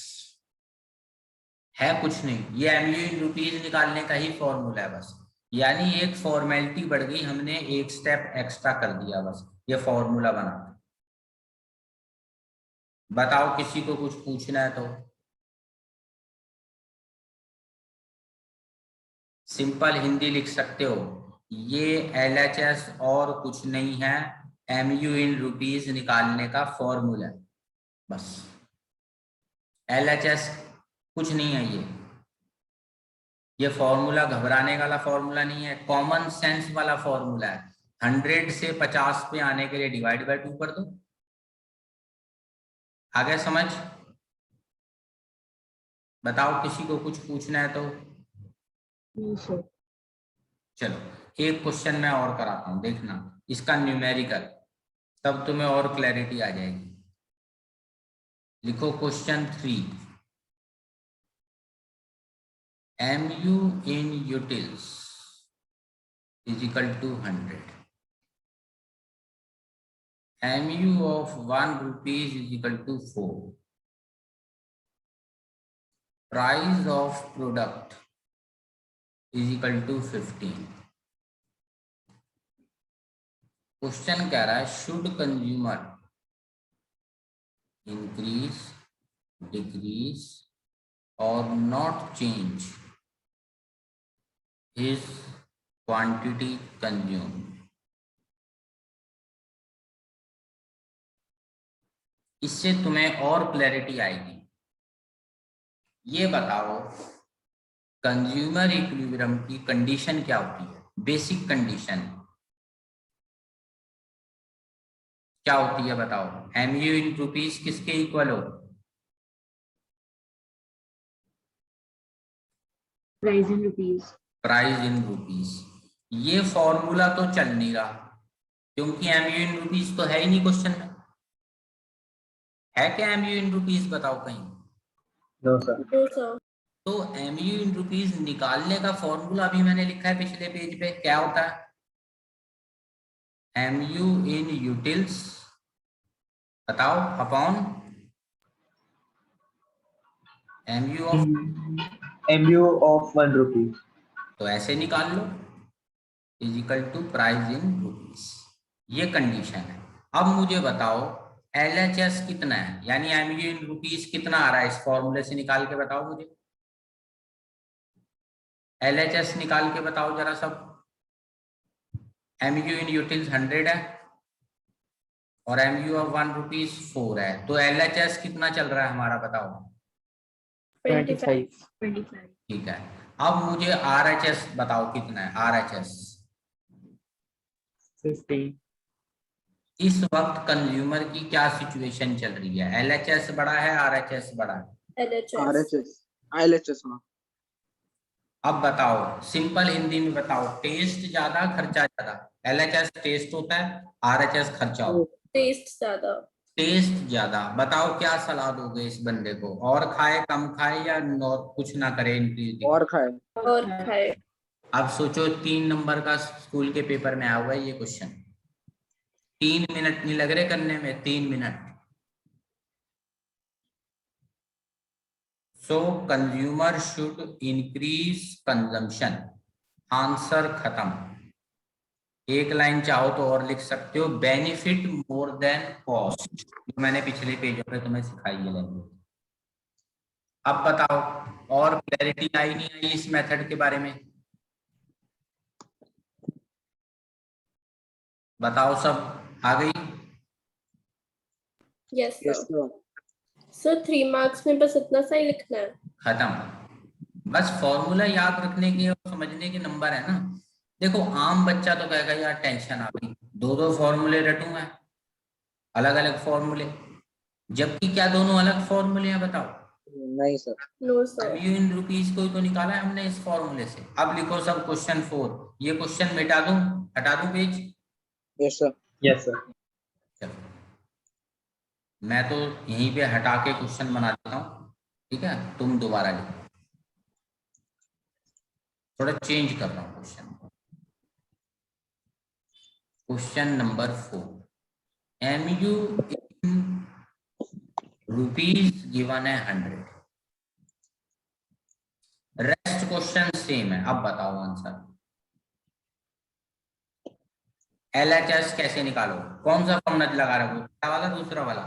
है कुछ नहीं। ये MU इन रुपीज निकालने का ही फॉर्मूला है बस, यानी एक फॉर्मेलिटी बढ़ गई, हमने एक स्टेप एक्स्ट्रा कर दिया बस, ये फॉर्मूला बना। बताओ किसी को कुछ पूछना है तो। सिंपल हिंदी लिख सकते हो, ये LHS और कुछ नहीं है, MU इन रुपीज निकालने का फॉर्मूला है बस। LHS कुछ नहीं है, ये फॉर्मूला घबराने वाला फॉर्मूला नहीं है, कॉमन सेंस वाला फॉर्मूला है। 100 से 50 पे आने के लिए डिवाइड बाय 2 कर दो, आ गया समझ? बताओ किसी को कुछ पूछना है तो। No, sir. चलो एक क्वेश्चन मैं और कराता हूं, देखना इसका न्यूमेरिकल, तब तुम्हें और क्लैरिटी आ जाएगी। लिखो question 3, MU in utils is equal to 100. MU of 1 rupees is equal to 4. Price of product is equal to 15. Question कह रहा है शुड कंज्यूमर इंक्रीज, डिक्रीज और not change his quantity consume. इससे तुम्हें और क्लैरिटी आएगी। ये बताओ कंज्यूमर इक्विलिब्रियम की कंडीशन क्या होती है, बेसिक कंडीशन क्या होती है बताओ? MU इन रुपीज किसके इक्वल हो? Price in rupees. Price in rupees. ये फॉर्मूला तो चल नहीं रहा क्योंकि MU इन रुपीज तो है ही नहीं क्वेश्चन में। है क्या MU इन रुपीज? बताओ कहीं। No, sir. No, sir. तो MU इन रुपीज निकालने का फॉर्मूला अभी मैंने लिखा है पिछले पेज पे, क्या होता है? MU इन यूटिल्स बताओ upon MU of, MU of 1 rupee. तो ऐसे निकाल लो, is equal to price in rupees. ये कंडीशन है। अब मुझे बताओ LHS कितना है, यानी MU इन रुपीज कितना आ रहा है, इस फॉर्मूले से निकाल के बताओ मुझे। LHS निकाल के बताओ जरा सब। MU इन यूटिल्स 100 है और MU ऑफ 1 रुपीज 4 है, तो LHS कितना चल रहा है हमारा बताओ? 25. 25. ठीक है। अब मुझे RHS बताओ कितना है RHS? 50. इस वक्त कंज्यूमर की क्या सिचुएशन चल रही है? LHS बड़ा है, RHS बड़ा है? LHS. RHS. LHS, ma'am. अब बताओ सिंपल हिंदी में बताओ, टेस्ट ज्यादा खर्चा ज्यादा? LHS टेस्ट होता है, RHS खर्चा होता है। Taste ज्यादा। टेस्ट ज्यादा। बताओ क्या सलाह दोगे इस बंदे को, और खाए कम खाए या कुछ ना करे इंक्रीज? और खाए। और खाए। अब सोचो 3 नंबर का स्कूल के पेपर में आया हुआ है ये क्वेश्चन, 3 मिनट नहीं लग रहे करने में, 3 minute. So consumer should increase consumption, answer खत्म। एक लाइन चाहो तो और लिख सकते हो, बेनिफिट मोर देन कॉस्ट, जो मैंने पिछले पेजों पे तुम्हें सिखाई है लैंग्वेज। अब बताओ और क्लैरिटी आई नहीं आई इस मेथड के बारे में? बताओ सब आ गई? Yes, Yes, sir. sir. So 3 marks में बस इतना सा ही लिखना है। खत्म। बस फॉर्मूला याद रखने के और समझने के नंबर है ना। देखो आम बच्चा तो कहेगा यार टेंशन आ गई, 2 फॉर्मूले रटूंगा, अलग अलग फॉर्मूले, जबकि क्या दोनों अलग फॉर्मूले हैं बताओ? नहीं sir. No, sir. MU in rupees को तो निकाला है हमने इस फॉर्मूले से। अब लिखो सब क्वेश्चन 4। ये क्वेश्चन मिटा दूं, हटा दूं page? Yes, sir. Yes, sir. चलो मैं तो यहीं पे हटा के क्वेश्चन बना देता हूँ, ठीक है, तुम दोबारा लिखो। थोड़ा चेंज कर रहा हूँ question. Question number 4, MU in rupees given है 100। रेस्ट क्वेश्चन सेम है। अब बताओ आंसर। LHS कैसे निकालो? कौन सा फॉर्मूला लगा रहे हो, पहला वाला दूसरा वाला?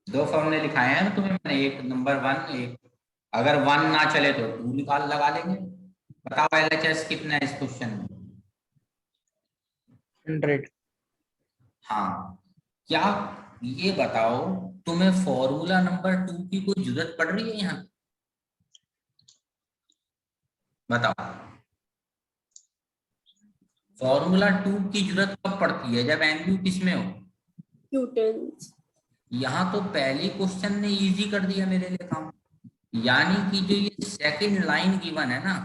दो फॉर्मूले लिखाए हैं ना तुम्हें मैंने, एक नंबर 1, एक अगर 1 ना चले तो 2 निकाल लगा लेंगे। बताओ LHS कितना है इस क्वेश्चन में? 100। हाँ, क्या ये बताओ तुम्हें फॉर्मूला नंबर 2 की कोई जरूरत पड़ रही है यहाँ? बताओ, फॉर्मूला 2 की जरूरत कब पड़ती है? जब MU किस में हो। Newtons. यहाँ तो पहले क्वेश्चन ने इजी कर दिया मेरे लिए काम। यानी कि जो ये सेकंड लाइन गिवन है ना,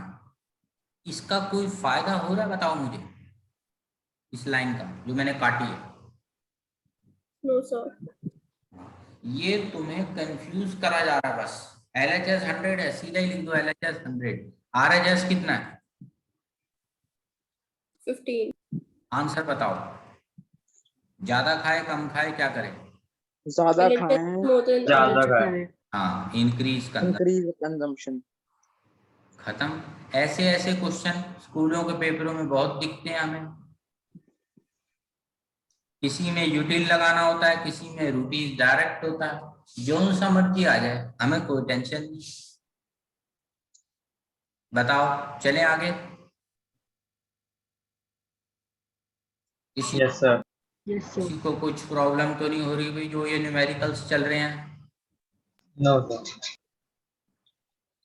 इसका कोई फायदा हो रहा है? बताओ मुझे, इस लाइन का जो मैंने काटी है। No, sir. ये तुम्हें कंफ्यूज करा जा रहा है बस। LHS 100 है, सीधा ही लिख दो LHS 100। RHS कितना है? 15. आंसर बताओ। ज्यादा खाए कम खाए क्या करें? ज्यादा LHS खाएं, more than ज्यादा RHS. खाएं। हाँ, इंक्रीज करना। Increase consumption. खत्म। ऐसे ऐसे क्वेश्चन स्कूलों के पेपरों में बहुत दिखते हैं हमें। किसी में यूटिल लगाना होता है, किसी में रुपीज डायरेक्ट होता है। जो सा मर्जी आ जाए, हमें कोई टेंशन नहीं। बताओ, चले आगे। किसी यस सर। Yes, sir. किसी को कुछ प्रॉब्लम तो नहीं हो रही भाई, जो ये न्यूमेरिकल्स चल रहे हैं? No sir.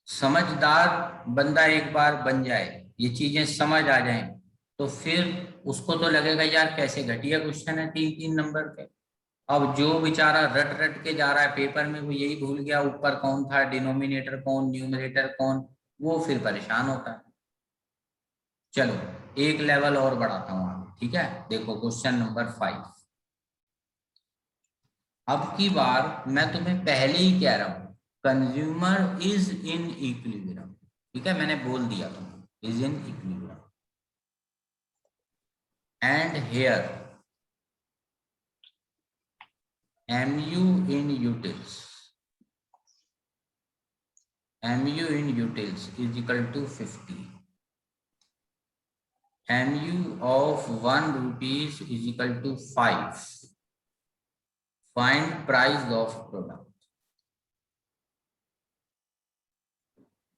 समझदार बंदा एक बार बन जाए, ये चीजें समझ आ जाएं, तो फिर उसको तो लगेगा यार कैसे घटिया क्वेश्चन है 3-3 नंबर के। अब जो बेचारा रट रट के जा रहा है पेपर में, वो यही भूल गया ऊपर कौन था, डिनोमिनेटर कौन, न्यूमरेटर कौन, वो फिर परेशान होता है। चलो एक लेवल और बढ़ाता हूँ आगे, ठीक है। देखो क्वेश्चन नंबर 5। अब की बार मैं तुम्हें पहले ही कह रहा हूं, कंज्यूमर इज इन इक्विलिब्रियम, ठीक है, मैंने बोल दिया तुम्हें is in equilibrium. And here MU in utils, MU in utils is equal to 50. MU of 1 rupees is equal to 5. Find price of product.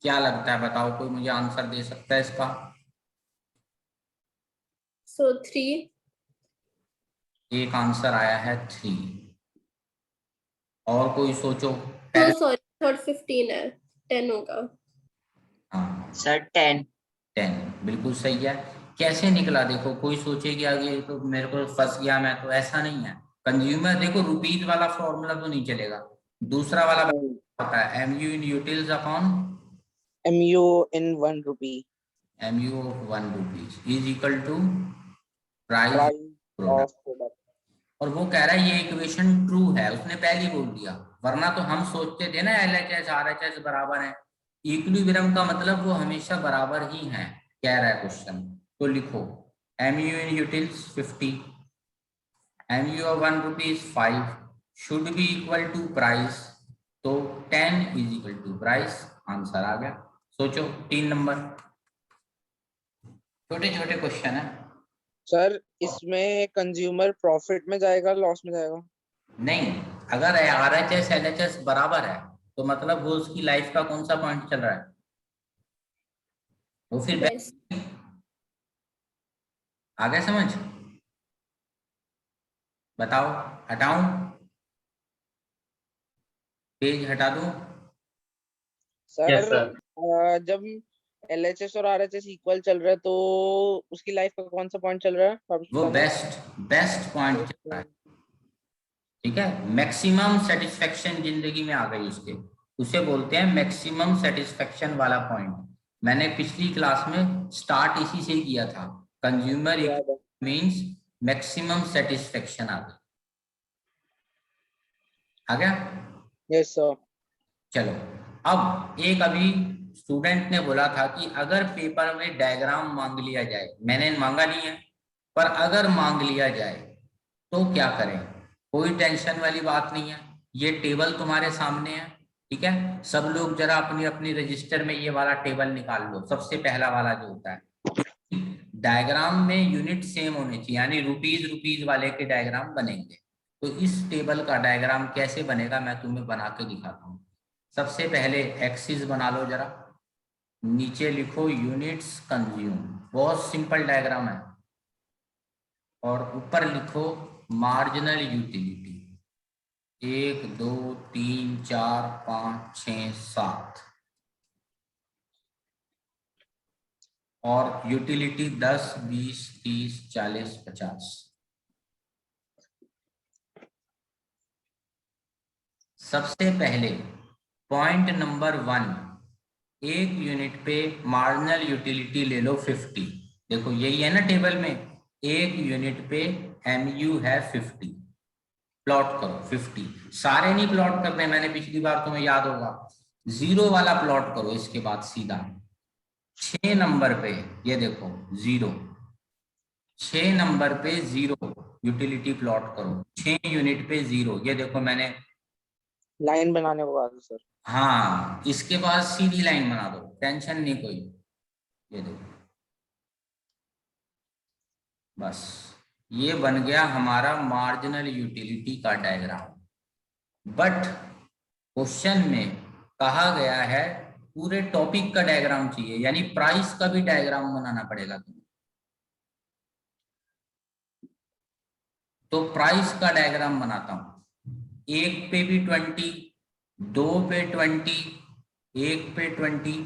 क्या लगता है, बताओ, कोई मुझे आंसर दे सकता है इसका? So 3. एक आंसर आया है 3। और कोई सोचो। No, sorry. Third 15 है. 10 होगा. हाँ सर 10। 10 बिल्कुल सही है। कैसे निकला देखो, कोई सोचे कि आगे तो मेरे को फंस गया मैं, तो ऐसा नहीं है। कंज्यूमर देखो, रुपीज वाला फॉर्मूला तो नहीं चलेगा, दूसरा वाला होता है MU in utils upon MU in 1 rupee. MU of 1 rupees is equal to price Price product. of product. और वो कह रहा है ये इक्वेशन ट्रू है, उसने पहले ही बोल दिया। वरना तो हम सोचते थे ना LHS RHS बराबर है। इक्विलिब्रियम का मतलब वो हमेशा बराबर ही है, कह रहा है क्वेश्चन। तो लिखो MU in utils 50, MU of 1 rupees 5 should be equal to price, तो 10 is equal to price. Answer आ गया। सोचो 3 नंबर, छोटे छोटे क्वेश्चन है। सर इसमें कंज्यूमर प्रॉफिट में जाएगा, लॉस में जाएगा? नहीं, अगर RHS LHS बराबर है तो मतलब वो उसकी लाइफ का कौन सा पॉइंट चल रहा है, वो फिर Best. आगे समझ। बताओ, हटाऊं, पेज हटा दूं? Yes sir sir. जब LHS और RHS इक्वल चल रहा है तो उसकी लाइफ का कौन सा पॉइंट चल रहा है वापस वो बताना। बेस्ट पॉइंट चल रहा है, ठीक है। मैक्सिमम सेटिस्फेक्शन जिंदगी में आ गई उसके, उसे बोलते हैं मैक्सिमम सेटिस्फेक्शन वाला पॉइंट। मैंने पिछली क्लास में स्टार्ट इसी से किया था कंज्यूमर याद है। मीन्स मैक्सिमम सेटिस्फेक्शन आ गया। Yes sir. चलो, अब एक अभी स्टूडेंट ने बोला था कि अगर पेपर में डायग्राम मांग लिया जाए, मैंने मांगा नहीं है, पर अगर मांग लिया जाए तो क्या करें। कोई टेंशन वाली बात नहीं है, ये टेबल तुम्हारे सामने है, ठीक है। सब लोग जरा अपनी अपनी रजिस्टर में ये वाला टेबल निकाल लो, सबसे पहला वाला जो होता है। डायग्राम में यूनिट सेम होने चाहिए, यानी रुपीज वाले के डायग्राम बनेंगे। तो इस टेबल का डायग्राम कैसे बनेगा मैं तुम्हें बना के दिखाता हूँ। सबसे पहले एक्सिस बना लो जरा, नीचे लिखो यूनिट्स कंज्यूम, बहुत सिंपल डायग्राम है। और ऊपर लिखो मार्जिनल यूटिलिटी, 1 2 3 4 5 6 7, और यूटिलिटी 10 20 30 40 50। सबसे पहले पॉइंट नंबर 1, एक यूनिट पे मार्जिनल यूटिलिटी ले लो 50। देखो यही है ना टेबल में, एक यूनिट पे MU है 50, प्लॉट करो 50। सारे नहीं प्लॉट करने, मैंने पिछली बार तुम्हें याद होगा, 0 वाला प्लॉट करो इसके बाद सीधा। 6 नंबर पे ये देखो 0, 6 नंबर पे 0 यूटिलिटी प्लॉट करो, 6 यूनिट पे 0, ये देखो मैंने। लाइन बनाने को कहा था सर। हाँ, इसके बाद सीधी लाइन बना दो, टेंशन नहीं कोई। ये देखो बस, ये बन गया हमारा मार्जिनल यूटिलिटी का डायग्राम। बट क्वेश्चन में कहा गया है पूरे टॉपिक का डायग्राम चाहिए, यानी प्राइस का भी डायग्राम बनाना पड़ेगा तुम्हें। तो प्राइस का डायग्राम बनाता हूं। 1 पे भी 20, 2 पे 20, 1 पे 20,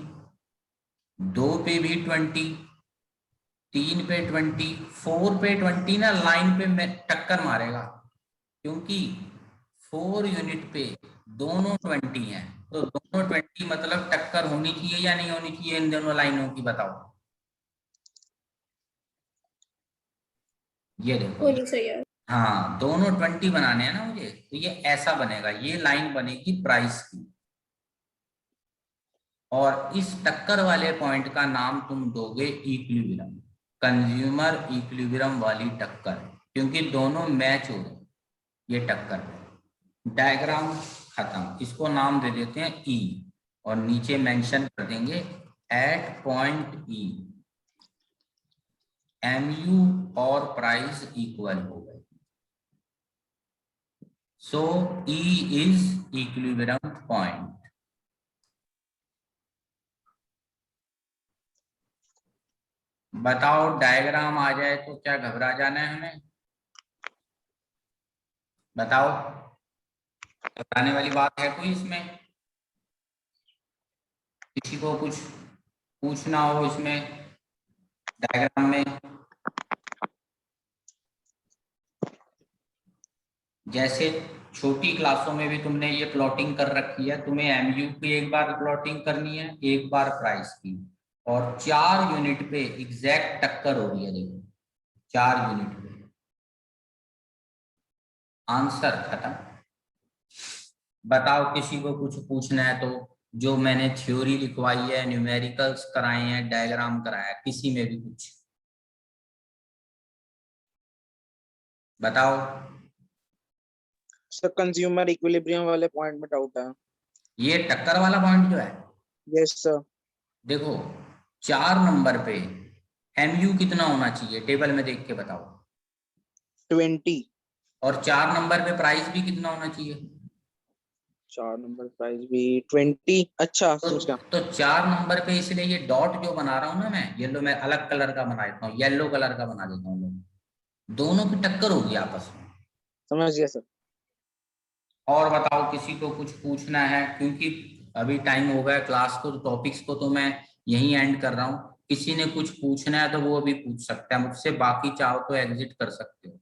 2 पे भी 20, 3 पे 20, 4 पे 20 ना लाइन पे मैं टक्कर मारेगा, क्योंकि 4 यूनिट पे दोनों 20 हैं। तो दोनों 20 मतलब टक्कर होनी चाहिए या नहीं होनी चाहिए इन दोनों लाइनों की, बताओ। ये देखो, होनी चाहिए। हाँ दोनों 20 बनाने हैं ना मुझे, तो ये ऐसा बनेगा, ये लाइन बनेगी प्राइस की। और इस टक्कर वाले पॉइंट का नाम तुम दोगे इक्विलिब्रियम, कंज्यूमर इक्विलिब्रियम वाली टक्कर, क्योंकि दोनों मैच हो रहे, ये टक्कर। डायग्राम खत्म, इसको नाम दे देते हैं E, और नीचे मेंशन कर देंगे एट पॉइंट E MU और प्राइस इक्वल हो गए। सो E इज इक्विलिब्रियम पॉइंट। बताओ डायग्राम आ जाए तो क्या घबरा जाना है हमें? बताओ, घबराने वाली बात है कोई इसमें? किसी को कुछ पूछना हो इसमें डायग्राम में? जैसे छोटी क्लासों में भी तुमने ये प्लॉटिंग कर रखी है, तुम्हें MU की एक बार प्लॉटिंग करनी है, एक बार प्राइस की, और 4 यूनिट पे एग्जैक्ट टक्कर हो रही है। देखो 4 यूनिट पे, आंसर खत्म। बताओ किसी को कुछ पूछना है तो, जो मैंने थ्योरी लिखवाई है, न्यूमेरिकल्स कराए हैं, डायग्राम कराया है, किसी में भी कुछ बताओ। सर कंज्यूमर इक्विलिब्रियम वाले पॉइंट में डाउट है। ये टक्कर वाला पॉइंट जो है, यस सर। देखो 4 नंबर पे MU कितना होना चाहिए टेबल में देख के बताओ। 20। और 4 नंबर पे प्राइस भी कितना होना चाहिए? 4 नंबर प्राइस भी 20। अच्छा समझ गया। तो 4 नंबर पे इसलिए ये डॉट जो बना रहा हूं ना मैं, येलो में अलग कलर का बना देता हूँ, येलो कलर का बना देता हूँ, दोनों की टक्कर होगी आपस में। समझ गया सर। और बताओ किसी को कुछ पूछना है, क्योंकि अभी टाइम हो गया क्लास को, टॉपिक्स को तो मैं यहीं एंड कर रहा हूँ। किसी ने कुछ पूछना है तो वो अभी पूछ सकता है मुझसे, बाकी चाहो तो एग्जिट कर सकते हो।